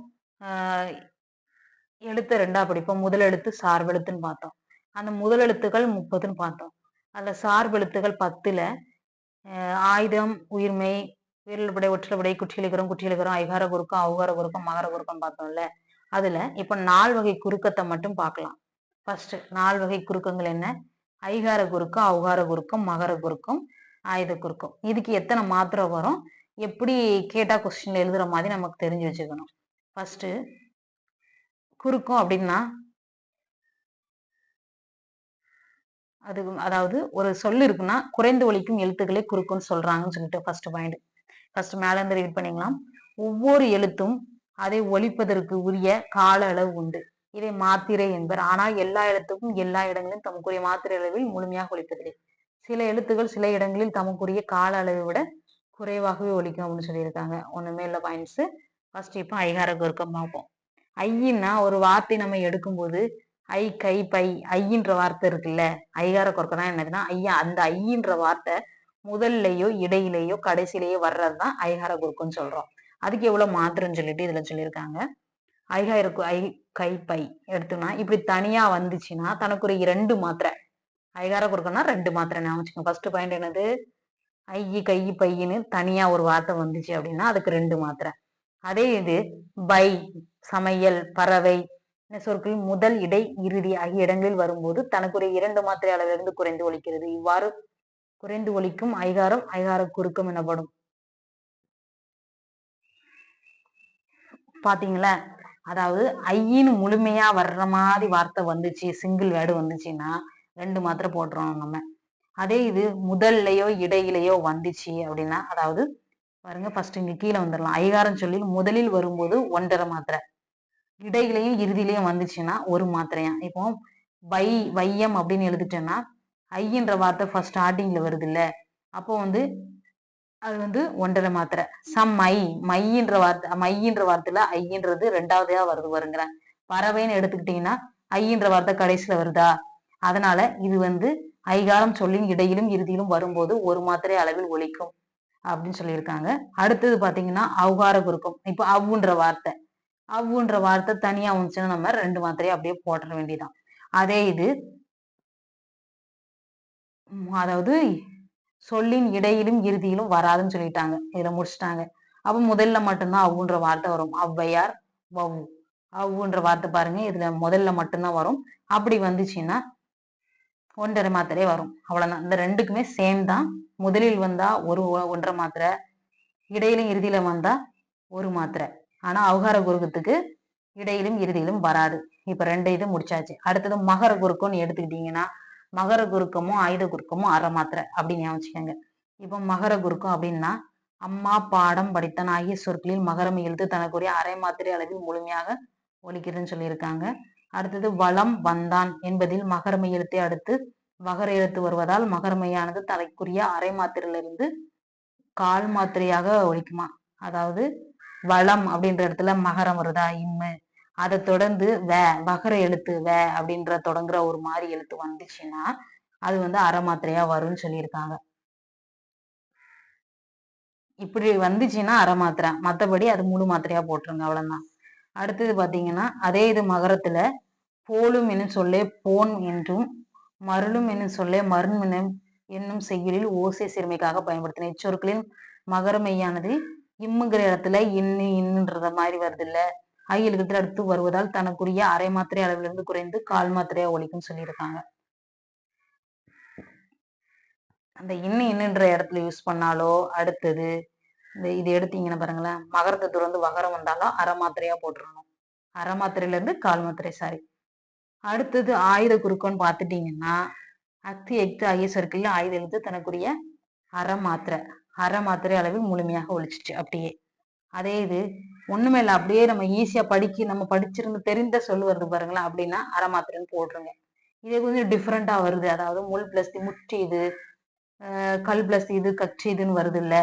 எழுத்து 2ஆ படிப்போம். முதல் எழுத்து சார்பெழுத்துன்னு பார்த்தோம். அந்த முதல் எழுத்துக்கள் 30ன்னு பார்த்தோம். அதுல சார்பெழுத்துக்கள் 10ல ஆயுதம், உயிர்மை, உயிரிழப்படை, ஒற்றிலப்படை, குற்றியலிகரம், ஐகார குறுக்கம், ஔகார குறுக்கம், மகர குறுக்கம் பார்த்தோம்ல. அதுல இப்ப 4 வகை குறுக்கத்தை மட்டும் பார்க்கலாம். ஃபர்ஸ்ட் 4 வகை குறுக்கங்கள் என்ன? ஐகார குறுக்கம், ஔகார குறுக்கம், மகர குறுக்கம், ஆயுத குறுக்கம். இதுக்கு எத்தனை மாத்திரை வரும், எப்படி கேட்டா கொஸ்டின்ல எழுதுற மாதிரி நமக்கு தெரிஞ்சு வச்சுக்கணும். ஃபர்ஸ்ட் குறுக்கம் அப்படின்னா அதாவது ஒரு சொல் இருக்குன்னா குறைந்து ஒலிக்கும் எழுத்துக்களே குறுக்குன்னு சொல்றாங்கன்னு சொல்லிட்டு ஃபர்ஸ்ட் பாயிண்ட். ஃபர்ஸ்ட் மேல இருந்து ரீட் பண்ணிக்கலாம். ஒவ்வொரு எழுத்தும் அதை ஒலிப்பதற்கு உரிய கால அளவு உண்டு, இதை மாத்திரை என்பர். ஆனால் எல்லா எழுத்துக்கும் எல்லா இடங்களிலும் தமக்குரிய மாத்திரை அளவில் முழுமையாக ஒலிப்பதில்லை. சில எழுத்துக்கள் சில இடங்களில் தமக்குரிய கால அளவை விட குறைவாகவே ஒலிக்கும் அப்படின்னு சொல்லியிருக்காங்க. ஒண்ணுமே இல்லை பாயிண்ட்ஸ். ஃபர்ஸ்ட் இப்போ ஐகார குறுக்கம் பார்ப்போம். ஐயின்னா ஒரு வார்த்தை நம்ம எடுக்கும்போது ஐ, கை, பை, ஐயின்ற வார்த்தை இருக்குல்ல, ஐகார குறுக்கம் தான் என்னதுன்னா ஐயா, அந்த ஐயின்ற வார்த்தை முதல்லையோ இடையிலேயோ கடைசியிலேயோ வர்றதுதான் ஐகார குறுக்கம்னு சொல்றோம். அதுக்கு எவ்வளவு மாத்திரன்னு சொல்லிட்டு இதுல சொல்லியிருக்காங்க. ஐ, கை, பை எடுத்தோம்னா இப்படி தனியா வந்துச்சுன்னா தனக்குரிய 2 மாத்திரை. ஐகார குறுக்கம்னா 2 மாத்திரை ஞாபகம் வச்சுக்கோங்க. ஃபர்ஸ்ட் பாயிண்ட் என்னது? ஐ, கை, பையின்னு தனியா ஒரு வார்த்தை வந்துச்சு அப்படின்னா அதுக்கு 2 மாத்திரை. அதே இது பை, சமையல், பறவை சொற்கள் முதல், இடை, இறுதி ஆகிய இடங்களில் வரும்போது தனக்குரிய 2 மாத்திரை அளவிலிருந்து குறைந்து ஒலிக்கிறது. இவ்வாறு குறைந்து ஒலிக்கும் ஐகாரம் ஐகார குறுக்கம் எனப்படும். பாத்தீங்களா? அதாவது ஐயின்னு முழுமையா வர்ற மாதிரி வார்த்தை வந்துச்சு, சிங்கிள் வேர்டு வந்துச்சுன்னா 2 மாத்திரை போட்டுறோம் நம்ம. அதே இது முதல்லையோ இடையிலையோ வந்துச்சு அப்படின்னா, அதாவது பாருங்க ஃபர்ஸ்ட் இங்க கீழே வந்துடலாம். ஐகாரம் சொல்லி முதலில் வரும்போது 1.5 மாத்திரை, இடையிலையும் இறுதியிலையும் வந்துச்சுன்னா 1 மாத்திரையா. இப்போ வையம் அப்படின்னு எழுதிட்டேன்னா ஐயின்ற வார்த்தை ஃபர்ஸ்ட் ஸ்டார்டிங்ல வருது இல்ல, அப்போ அது 1.5 மாத்திரை. மையின்ற வார்த்தையில ஐயின்றது 2வதா வருது பாருங்க. பறவைன்னு எடுத்துக்கிட்டீங்கன்னா ஐயின்ற வார்த்தை கடைசியில வருதா, அதனால இது ஐகாரம் சொல்லின் இடையிலும் இறுதியிலும் வரும்போது 1 மாத்திரை அளவில் ஒலிக்கும் அப்படின்னு சொல்லியிருக்காங்க. அடுத்தது பாத்தீங்கன்னா ஔகார குறுக்கம். இப்போ அவ்வுன்ற வார்த்தை தனியா வந்துச்சுன்னா நம்ம 2 மாத்திரையை அப்படியே போட்டுற வேண்டியதான். அதே இது அதாவது சொல்லின் இடையிலும் இறுதியிலும் வராதுன்னு சொல்லிட்டாங்க, இதுல முடிச்சுட்டாங்க. அப்ப முதல்ல மட்டும்தான் அவ்வுன்ற வார்த்தை வரும். ஔவையார், வவ்வு, அவ்வுன்ற வார்த்தை பாருங்க இதுல முதல்ல மட்டும்தான் வரும். அப்படி வந்துச்சுன்னா 1.5 மாத்திரை வரும். அவ்வளவுதான். இந்த 2க்குமே சேம் தான். முதலில் வந்தா 1.5 மாத்திரை, இடையிலும் இறுதியில வந்தா 1 மாத்திரை. ஆனா ஔகார குறுக்கத்துக்கு இடையிலும் இறுதியிலும் வராது. இப்ப 2 இது முடிச்சாச்சு. அடுத்தது மகர குறுக்கம்னு எடுத்துக்கிட்டீங்கன்னா மகர குறுக்கமும் ஆயுத குறுக்கமும் அரை மாத்திரை அப்படின்னு ஞாபகம். இப்போ மகர குறுக்கம் அப்படின்னா அம்மா பாடம் படித்தான் ஆகிய சொற்களில் மகரம் எழுத்து தனக்குரிய அரை மாத்திரை அளவில் முழுமையாக ஒலிக்கிறதுன்னு சொல்லியிருக்காங்க. அடுத்தது வளம் வந்தான் என்பதில் மகரமை எழுத்தை அடுத்து மகர எழுத்து வருவதால் மகரமையானது தலைக்குரிய அரை மாத்திரையிலிருந்து கால் மாத்திரையாக ஒலிக்குமா. அதாவது வளம் அப்படின்ற இடத்துல மகரம் வருதா இம்மு, அதை தொடர்ந்து வகர எழுத்து அப்படின்ற தொடங்குற ஒரு மாதிரி எழுத்து வந்துச்சுன்னா அது வந்து அரை மாத்திரையா வரும்னு சொல்லியிருக்காங்க. இப்படி வந்துச்சுன்னா அரை மாத்திரை, மற்றபடி அது முழு மாத்திரையா போட்டுருங்க, அவ்வளவுதான். அடுத்தது பாத்தீங்கன்னா அதே இது மகரத்துல போலும் என்னும் சொல்லே போன் என்றும் மருளும் என்னும் சொல்லே மருண் என்னும் செய்யுளில் ஓசை சிறுமைக்காக பயன்படுத்தின இச்சொற்களில் மகரமையானது இம்முங்கிற இடத்துல இன்னுன்றத மாதிரி வருது இல்ல, ஐயலுக்கு அடுத்து வருவதால் தனக்குரிய அரை மாத்திரை அளவிலிருந்து குறைந்து கால் மாத்திரையா ஒலிக்கும் சொல்லியிருக்காங்க. அந்த இன்னுன்ற இடத்துல யூஸ் பண்ணாலோ அடுத்தது இந்த இது எடுத்தீங்கன்னு பாருங்களேன், மகரத்தை தொடர்ந்து வகரம் வந்தாலும் அரை மாத்திரையா போட்டுருணும். அரை மாத்திரையில இருந்து கால் மாத்திரை, சாரி. அடுத்தது ஆயுத குறுக்கம்னு பார்த்துட்டீங்கன்னா அத்து எக்து ஆகிய சொற்களில் ஆயுத எழுத்து தனக்குரிய அரை மாத்திரை அளவில் முழுமையாக ஒழிச்சிச்சு அப்படியே. அதே இது ஒண்ணுமே இல்லை, அப்படியே நம்ம ஈஸியா நம்ம படிச்சிருந்து தெரிந்த சொல் வருது பாருங்களேன், அப்படின்னா அரை மாத்திரைன்னு போட்டுருங்க. இதே கொஞ்சம் டிஃப்ரெண்டா வருது, அதாவது முள் பிளஸ் முற்றி இது கல் பிளஸ் இது கட்சி இதுன்னு வருது இல்ல,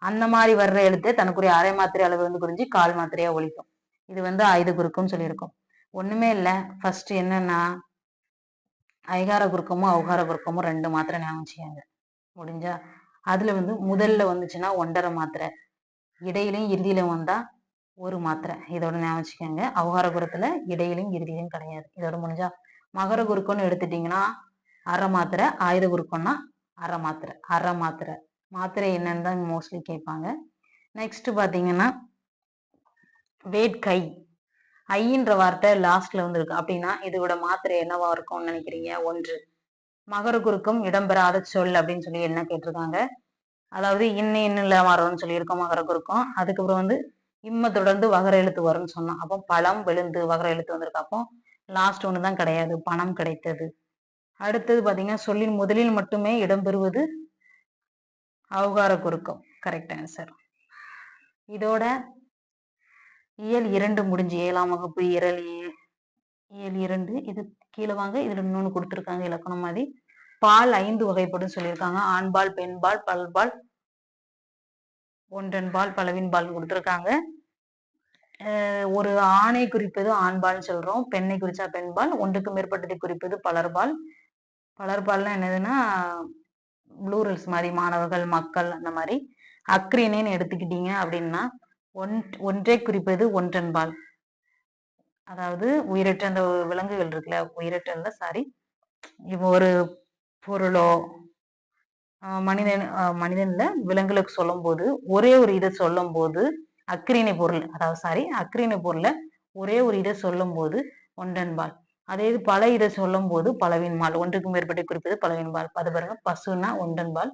அந்த மாதிரி வர்ற எழுத்து தனக்குரிய அரை மாத்திரை அளவு வந்து குறிஞ்சு கால் மாத்திரையா ஒழிக்கும். இது வந்து ஆயுத குறுக்கம்னு சொல்லியிருக்கோம். ஒண்ணுமே இல்லை, ஃபர்ஸ்ட் என்னன்னா ஐகார குறுக்கமும் அவுகார குறுக்கமும் 2 மாத்திரை ஞாபகம் முடிஞ்சா. அதுல வந்து முதல்ல வந்துச்சுன்னா 1.5 மாத்திரை, இடையிலையும் இறுதியிலும் வந்தா 1 மாத்திரை, இதோட ஞாபகம். அவுகார குரத்துல இடையிலும் இறுதியிலும் கிடையாது. இதோட முடிஞ்சா. மகர குறுக்கம்னு எடுத்துட்டீங்கன்னா அரை மாத்திரை, ஆயுத குறுக்கம்னா அரை மாத்திரை என்னன்னு தான் மோஸ்ட்லி கேட்பாங்க. நெக்ஸ்ட் பாத்தீங்கன்னா வேட்கை, ஐன்ற வார்த்தை லாஸ்ட்ல வந்து இருக்கு அப்படின்னா இதோட மாத்திரை என்னவா இருக்கும்னு நினைக்கிறீங்க? 1. மகர குறுக்கம் இடம்பெறாத சொல் அப்படின்னு சொல்லி என்ன கேட்டிருக்காங்க, அதாவது இன்னுல வரும்னு சொல்லியிருக்கோம் மகர குறுக்கம். அதுக்கப்புறம் வந்து இம்ம தொடர்ந்து வகர எழுத்து வரும்னு சொன்னோம். அப்போ பழம் விழுந்து வகர எழுத்து வந்திருக்கு. அப்போ லாஸ்ட் ஒண்ணுதான் கிடையாது, பணம் கிடைத்தது. அடுத்தது பாத்தீங்கன்னா சொல்லின் முதலில் மட்டுமே இடம்பெறுவது அவுகார குறுக்கம், கரெக்ட் ஆன்சர். இதோட இயல் 2 முடிஞ்சு 7ஆம் வகுப்பு இயல் 2. இது கீழே வாங்க, இதுல இன்னொன்னு கொடுத்துருக்காங்க இலக்கணம் மாதிரி. பால் 5 வகைப்படும் சொல்லியிருக்காங்க. ஆண்பால், பெண்பால், பல்பால், ஒன்றன்பால், பலவின்பால் கொடுத்துருக்காங்க. ஒரு ஆணை குறிப்பது ஆண்பால்னு சொல்றோம், பெண்ணை குறிச்சா பெண்பால், ஒன்றுக்கு மேற்பட்டதை குறிப்பது பலர்பால். பலர்பால்னா என்னதுன்னா ப்ளூரல்ஸ் மாதிரி, மாணவர்கள், மக்கள், அந்த மாதிரி. அக்ரினேன்னு எடுத்துக்கிட்டீங்க அப்படின்னா ஒன்றை குறிப்பது ஒன்றன்பால், அதாவது உயிரற்ற அந்த விலங்குகள் இருக்குல்ல, உயிரற்ற சாரி, இப்போ ஒரு பொருளோ மனிதன்ல விலங்குகளுக்கு சொல்லும் போது ஒரே ஒரு இதை சொல்லும் போது அக்ரிணை பொருள், அதாவது சாரி அக்ரிணை பொருளை ஒரே ஒரு இதை சொல்லும் போது ஒன்றன்பால். அதே இது பல இதை சொல்லும் போது பலவின்பால், ஒன்றுக்கும் மேற்பட்ட குறிப்பது பலவின்பால். அது பாருங்க, பசுனா ஒன்றன்பால்,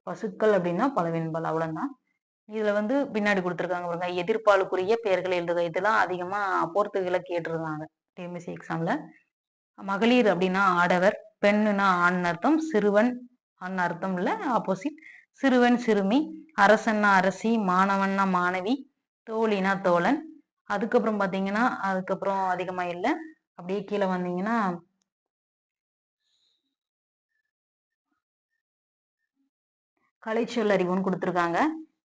பசுக்கள் அப்படின்னா பலவின்பால், அவ்வளவுதான். இதுல வந்து பின்னாடி கொடுத்துருக்காங்க பாருங்க, எதிர்பாலுக்குரிய பெயர்கள் எழுதுக. இதெல்லாம் அதிகமா போர்த்துகல கேட்டிருந்தாங்க டிஎன்பிஎஸ்சி எக்ஸாம்ல. மகளிர் அப்படின்னா ஆடவர், பெண்ணுனா ஆண் அர்த்தம், சிறுவன் ஆண் அர்த்தம் இல்ல, ஆப்போசிட். சிறுவன் சிறுமி, அரசன்னா அரசி, மாணவன்னா மாணவி, தோழினா தோழன். அதுக்கப்புறம் பாத்தீங்கன்னா அதுக்கப்புறம் அதிகமா இல்லை. அப்படியே கீழே வந்தீங்கன்னா கலைச்சொல் அறிவுன்னு கொடுத்துருக்காங்க.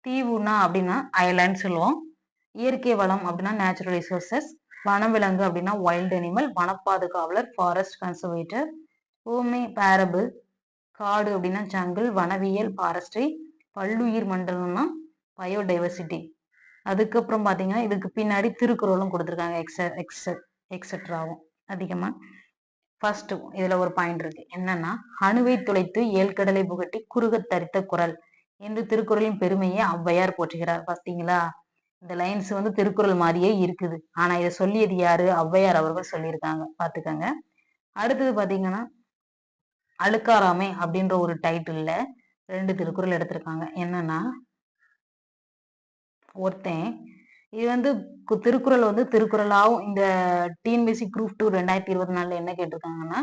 தீவுனா அப்படின்னா அயர்லாண்ட் சொல்லுவோம். இயற்கை வளம் அப்படின்னா நேச்சுரல் ரிசோர்சஸ். வனவிலங்கு அப்படின்னா வைல்ட் அனிமல். வனப்பாதுகாவலர் ஃபாரஸ்ட் கன்சர்வேட்டர். ஊமை பேரபிள். காடு அப்படின்னா ஜங்கிள். வனவியல் ஃபாரஸ்ட்ரி. பல்லுயிர் மண்டலம்னா பயோடைவர்சிட்டி. அதுக்கப்புறம் பாத்தீங்கன்னா இதுக்கு பின்னாடி திருக்குறளும் கொடுத்துருக்காங்க, எக்ஸெட்ராவும் அதிகமா. ஃபர்ஸ்ட் இதுல ஒரு பாயிண்ட் இருக்கு, என்னன்னா அணுவை துளைத்து ஏழ்கடலை புகட்டி குறுக தரித்த குரல் என்று திருக்குறளின் பெருமையை ஔவையார் போற்றுகிறார். பாத்தீங்களா, இந்த லைன்ஸ் வந்து திருக்குறள் மாதிரியே இருக்குது, ஆனா இதை சொல்லியது யாரு? ஔவையார் அவர்கள் சொல்லியிருக்காங்க, பாத்துக்கங்க. அடுத்தது பாத்தீங்கன்னா அழுக்காராமை அப்படின்ற ஒரு டைட்டில்ல 2 திருக்குறள் எடுத்திருக்காங்க. என்னன்னா ஒருத்தன் இது வந்து திருக்குறள் வந்து திருக்குறளாவும் இந்த டிஎன்பிஎஸ்சி குரூப் 2 2024 என்ன கேட்டிருக்காங்கன்னா,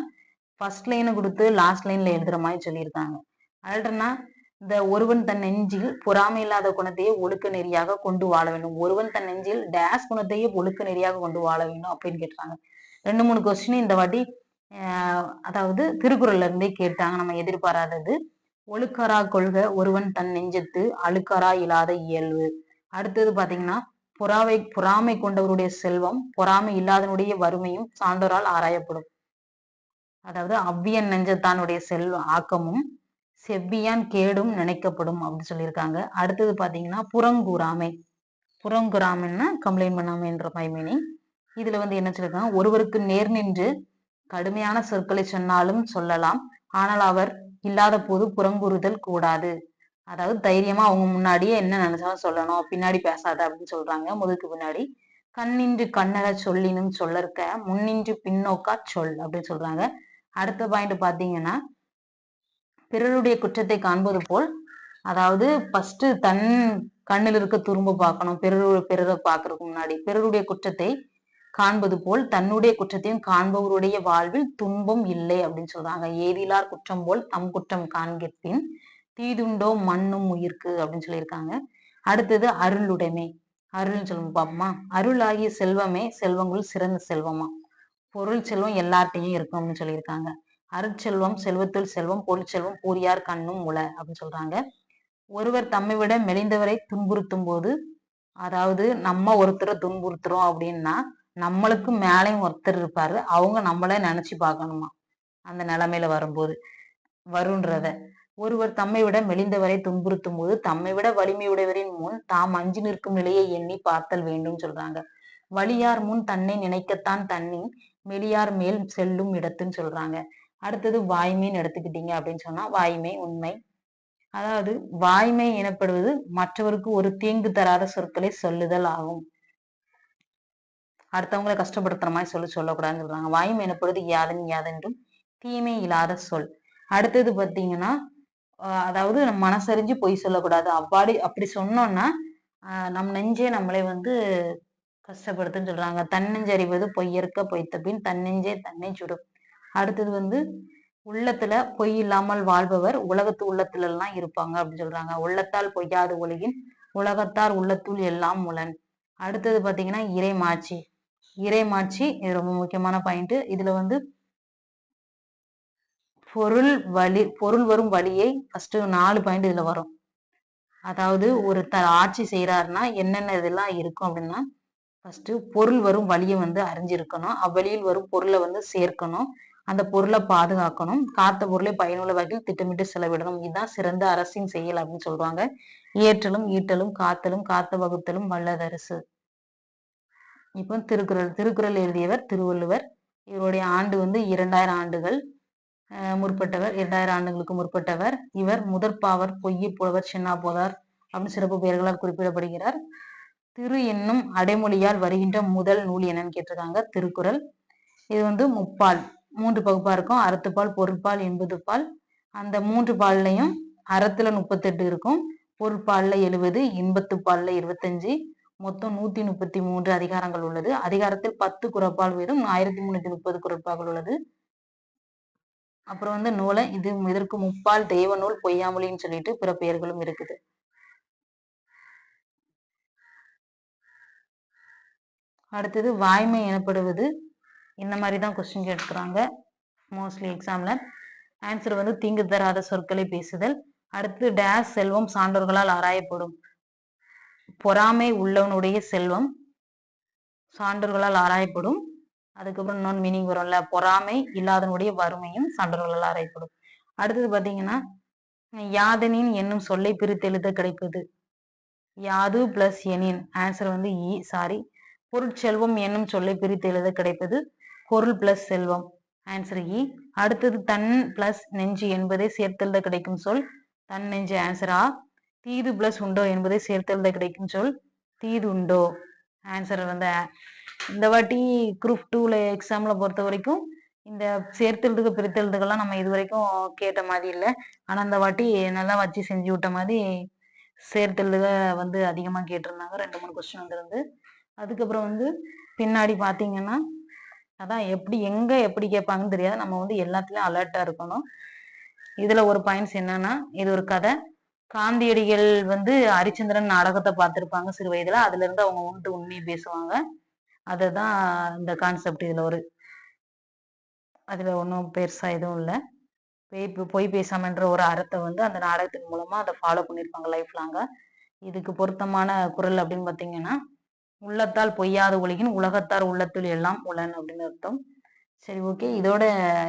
ஃபர்ஸ்ட் லைனை கொடுத்து லாஸ்ட் லைன்ல எழுதுற மாதிரி சொல்லியிருக்காங்க. ஆல்டர்னா இந்த ஒருவன் தன் நெஞ்சில் பொறாமை இல்லாத குணத்தையே ஒழுக்க நெறியாக கொண்டு வாழ வேண்டும். ஒருவன் தன் நெஞ்சில் டேஸ் குணத்தையே ஒழுக்க நெறியாக கொண்டு வாழ வேண்டும் அப்படின்னு கேட்டாங்க. 2-3 கொஸ்டின் இந்த வாட்டி அதாவது திருக்குறள்ல இருந்தே கேட்டாங்க. நம்ம எதிர்பாராதது. ஒழுக்கரா கொள்க ஒருவன் தன் நெஞ்சத்து அழுக்கரா இல்லாத இயல்பு. அடுத்தது பாத்தீங்கன்னா பொறாமை கொண்டவருடைய செல்வம் பொறாமை இல்லாதனுடைய வறுமையும் சான்றோரால் ஆராயப்படும். அதாவது அவ்வியன் நெஞ்சத்தானுடைய செல்வ ஆக்கமும் செவ்வியான் கேடும் நினைக்கப்படும் அப்படின்னு சொல்லியிருக்காங்க. அடுத்தது பாத்தீங்கன்னா புறங்கூறாமைன்னா கம்ப்ளைண்ட் பண்ணாமைன்ற மாதிரி மீனிங். இதுல வந்து என்ன சொல்லிருக்காங்க, ஒருவருக்கு நேர் நின்று கடுமையான சொற்களை சொன்னாலும் சொல்லலாம், ஆனால் அவர் இல்லாத போது புறங்கூறுதல் கூடாது. அதாவது தைரியமா அவங்க முன்னாடியே என்ன நினைச்சாலும் சொல்லணும், பின்னாடி பேசாத அப்படின்னு சொல்றாங்க. முதுகுக்கு பின்னாடி கண்ணின்று கண்ணற சொல்லினும் சொல்லற்க முன்னின்று பின்னோக்கா சொல் அப்படின்னு சொல்றாங்க. அடுத்த பாயிண்ட் பாத்தீங்கன்னா பிறருடைய குற்றத்தை காண்பது போல், அதாவது ஃபர்ஸ்ட் தன் கண்ணில் இருக்க துரும்ப பார்க்கணும். பிறரை பார்க்கறதுக்கு முன்னாடி பிறருடைய குற்றத்தை காண்பது போல் தன்னுடைய குற்றத்தையும் காண்பவருடைய வாழ்வில் துன்பம் இல்லை அப்படின்னு சொல்றாங்க. ஏதிலார் குற்றம் போல் தம் குற்றம் காண்கிற்பின் தீதுண்டோ மண்ணும் உயிர்க்கு அப்படின்னு சொல்லியிருக்காங்க. அடுத்தது அருளுடைமை. அருள்னு சொல்லுவோம் பாப்போமா. அருள் ஆகிய செல்வமே செல்வங்களுள் சிறந்த செல்வமா. பொருள் செல்வம் எல்லார்ட்டையும் இருக்கும் அப்படின்னு சொல்லியிருக்காங்க. அருட்செல்வம் செல்வத்துள் செல்வம் பொருட்செல்வம் பூரியார் கண்ணும் உள அப்படின்னு சொல்றாங்க. ஒருவர் தம்மை விட மெலிந்தவரை துன்புறுத்தும் போது, அதாவது நம்ம ஒருத்தரை துன்புறுத்துறோம் அப்படின்னா நம்மளுக்கு மேலேயும் ஒருத்தர் இருப்பாரு, அவங்க நம்மள நினைச்சு பார்க்கணுமா அந்த நிலைமையில வருன்றத. ஒருவர் தம்மை விட மெலிந்தவரை துன்புறுத்தும் போது தம்மை விட வலிமையுடையவரின் முன் தாம் அஞ்சு நிற்கும் நிலையை எண்ணி பார்த்தல் வேண்டும் சொல்றாங்க. வலியார் முன் தன்னை நினைக்கத்தான் தன்னின் மெலியார் மேல் செல்லும் இடத்துன்னு சொல்றாங்க. அடுத்தது வாய்மைன்னு எடுத்துக்கிட்டீங்க அப்படின்னு சொன்னா வாய்மை உண்மை. அதாவது வாய்மை எனப்படுவது மற்றவருக்கு ஒரு தீங்கு தராத சொற்களை சொல்லுதல் ஆகும். அடுத்தவங்களை கஷ்டப்படுத்துற மாதிரி சொல்லக்கூடாதுன்னு சொல்றாங்க. வாய்மை எனப்படுவது யாதென்றும் தீமை இல்லாத சொல். அடுத்தது பாத்தீங்கன்னா அதாவது நம்ம மனசறிஞ்சு பொய் சொல்லக்கூடாது. அப்படி சொன்னோம்னா நம் நெஞ்சே நம்மளை வந்து கஷ்டப்படுத்துன்னு சொல்றாங்க. தன்னெஞ்சறிவது பொய்யற்க பொய்த்த பின் தன்னெஞ்சே தன்னை சுடும். அடுத்தது வந்து உள்ளத்துல பொய் இல்லாமல் வாழ்பவர் உலகத்து உள்ளத்துல எல்லாம் இருப்பாங்க அப்படின்னு சொல்றாங்க. உள்ளத்தால் பொய்யாது ஒழுகின் உலகத்தார் உள்ளத்துள் எல்லாம் உளன். அடுத்தது பாத்தீங்கன்னா இறைமாட்சி இது ரொம்ப முக்கியமான பாயிண்ட். இதுல வந்து பொருள் வரும் வழியை ஃபர்ஸ்ட் 4 பாயிண்ட் இதுல வரும். அதாவது ஒருத்தர் ஆட்சி செய்யறாருன்னா என்னென்ன இதெல்லாம் இருக்கும் அப்படின்னா, ஃபர்ஸ்ட் பொருள் வரும் வழியை வந்து அறிஞ்சிருக்கணும். அவ்வழியில் வரும் பொருளை வந்து சேர்க்கணும். அந்த பொருளை பாதுகாக்கணும். காத்த பொருளை பயனுள்ள வகையில் திட்டமிட்டு செலவிடணும். இதுதான் சிறந்த அரசின் செயல் அப்படின்னு சொல்றாங்க. ஏற்றலும் ஈட்டலும் காத்தலும் காத்த வகுத்தலும் வல்லதரசு. இப்போ திருக்குறள் எழுதியவர் திருவள்ளுவர். இவருடைய ஆண்டு வந்து 2000 ஆண்டுகள் முற்பட்டவர். 2000 ஆண்டுகளுக்கு முற்பட்டவர். இவர் முதற்பாவர் பொய்யிற் புலவர் சென்னா போதார் அப்படின்னு சிறப்பு பெயர்களால் குறிப்பிடப்படுகிறார். திரு என்னும் அடைமொழியால் வருகின்ற முதல் நூல் என்னன்னு கேட்டிருக்காங்க. திருக்குறள். இது வந்து முப்பால் 3 பகுப்பா இருக்கும். அறத்துப்பால் பொருட்பால் இன்பதுப்பால். அந்த 3 பால்லையும் அறத்துல 38 இருக்கும், பொருட்பால்ல 70, இன்பத்துப்பால்ல 25, மொத்தம் 133 அதிகாரங்கள் உள்ளது. அதிகாரத்தில் 10 குறப்பால் வீதம் 1330 குறப்பாக்கள் உள்ளது. அப்புறம் வந்து நூலை இதற்கு முப்பால் தெய்வ நூல் பொய்யாமொழின்னு சொல்லிட்டு பிற பெயர்களும் இருக்குது. அடுத்தது வாய்மை எனப்படுவது இந்த மாதிரிதான் கொஸ்டின் கேட்கிறாங்க மோஸ்ட்லி எக்ஸாம்ல. ஆன்சர் வந்து தீங்கு தராத சொற்களை பேசுதல். அடுத்து டேஸ் செல்வம் சான்றோர்களால் ஆராயப்படும். பொறாமை உள்ளவனுடைய செல்வம் சான்றோர்களால் ஆராயப்படும். அதுக்கப்புறம் இன்னொன்று மீனிங் வரும்ல, பொறாமை இல்லாதனுடைய வறுமையும் சான்றோர்களால் ஆராயப்படும். அடுத்தது பாத்தீங்கன்னா யாதெனின் என்னும் சொல்லை பிரித்து எழுத கிடைப்பது. யாது பிளஸ் எனின் ஆன்சர் வந்து பொருட்செல்வம் என்னும் சொல்லை பிரித்து எழுத கிடைப்பது பொருள் பிளஸ் செல்வம் ஆன்சர் இ. அடுத்தது தன் பிளஸ் நெஞ்சு என்பதை சேர்த்தெழுத கிடைக்கும் சொல் தன் நெஞ்சு ஆன்சர் ஆ. தீது பிளஸ் உண்டோ என்பதை சேர்த்தெழுத கிடைக்கும் சொல் தீது உண்டோ ஆன்சர் வந்து இந்த வாட்டி குரூப் 2ல எக்ஸாம்ல பொறுத்த வரைக்கும் இந்த சேர்த்தெழுதுக பிரித்தெழுதுகள்லாம் நம்ம இது வரைக்கும் கேட்ட மாதிரி இல்லை. ஆனா இந்த வாட்டி நல்லா வச்சு செஞ்சு விட்ட மாதிரி சேர்த்தெழுத வந்து அதிகமா கேட்டிருந்தாங்க. 2, 3 கொஸ்டின் வந்திருந்து. அதுக்கப்புறம் வந்து பின்னாடி பார்த்தீங்கன்னா, அதான் எப்படி கேட்பாங்கன்னு தெரியாது. நம்ம வந்து எல்லாத்துலயும் அலர்ட்டா இருக்கணும். இதுல ஒரு பாயிண்ட்ஸ் என்னன்னா, இது ஒரு கதை. காந்தியடிகள் வந்து ஹரிச்சந்திரன் நாடகத்த பார்த்திருப்பாங்க சிறு வயதுல. அதுலருந்து அவங்க உண்மைய பேசுவாங்க. அதுதான் இந்த கான்செப்ட் இதுல அதுல ஒண்ணும் பெருசா எதுவும் இல்ல. பொய் பேசாமன்ற ஒரு அறத்த வந்து அந்த நாடகத்தின் மூலமா அத ஃபாலோ பண்ணியிருப்பாங்க லைஃப் லாங்கா. இதுக்கு பொருத்தமான குறள் அப்படின்னு பார்த்தீங்கன்னா, "உள்ளத்தால் பொய்யாத ஒழுகின் உலகத்தார் உள்ளத்துள் எல்லாம் உளன்" அப்படின்னு அர்த்தம். சரி, ஓகே. இதோட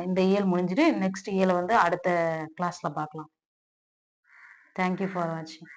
இந்த இயல் முடிஞ்சுது. நெக்ஸ்ட் இயல வந்து அடுத்த கிளாஸ்ல பார்க்கலாம். தேங்க் யூ ஃபார் வாட்சிங்.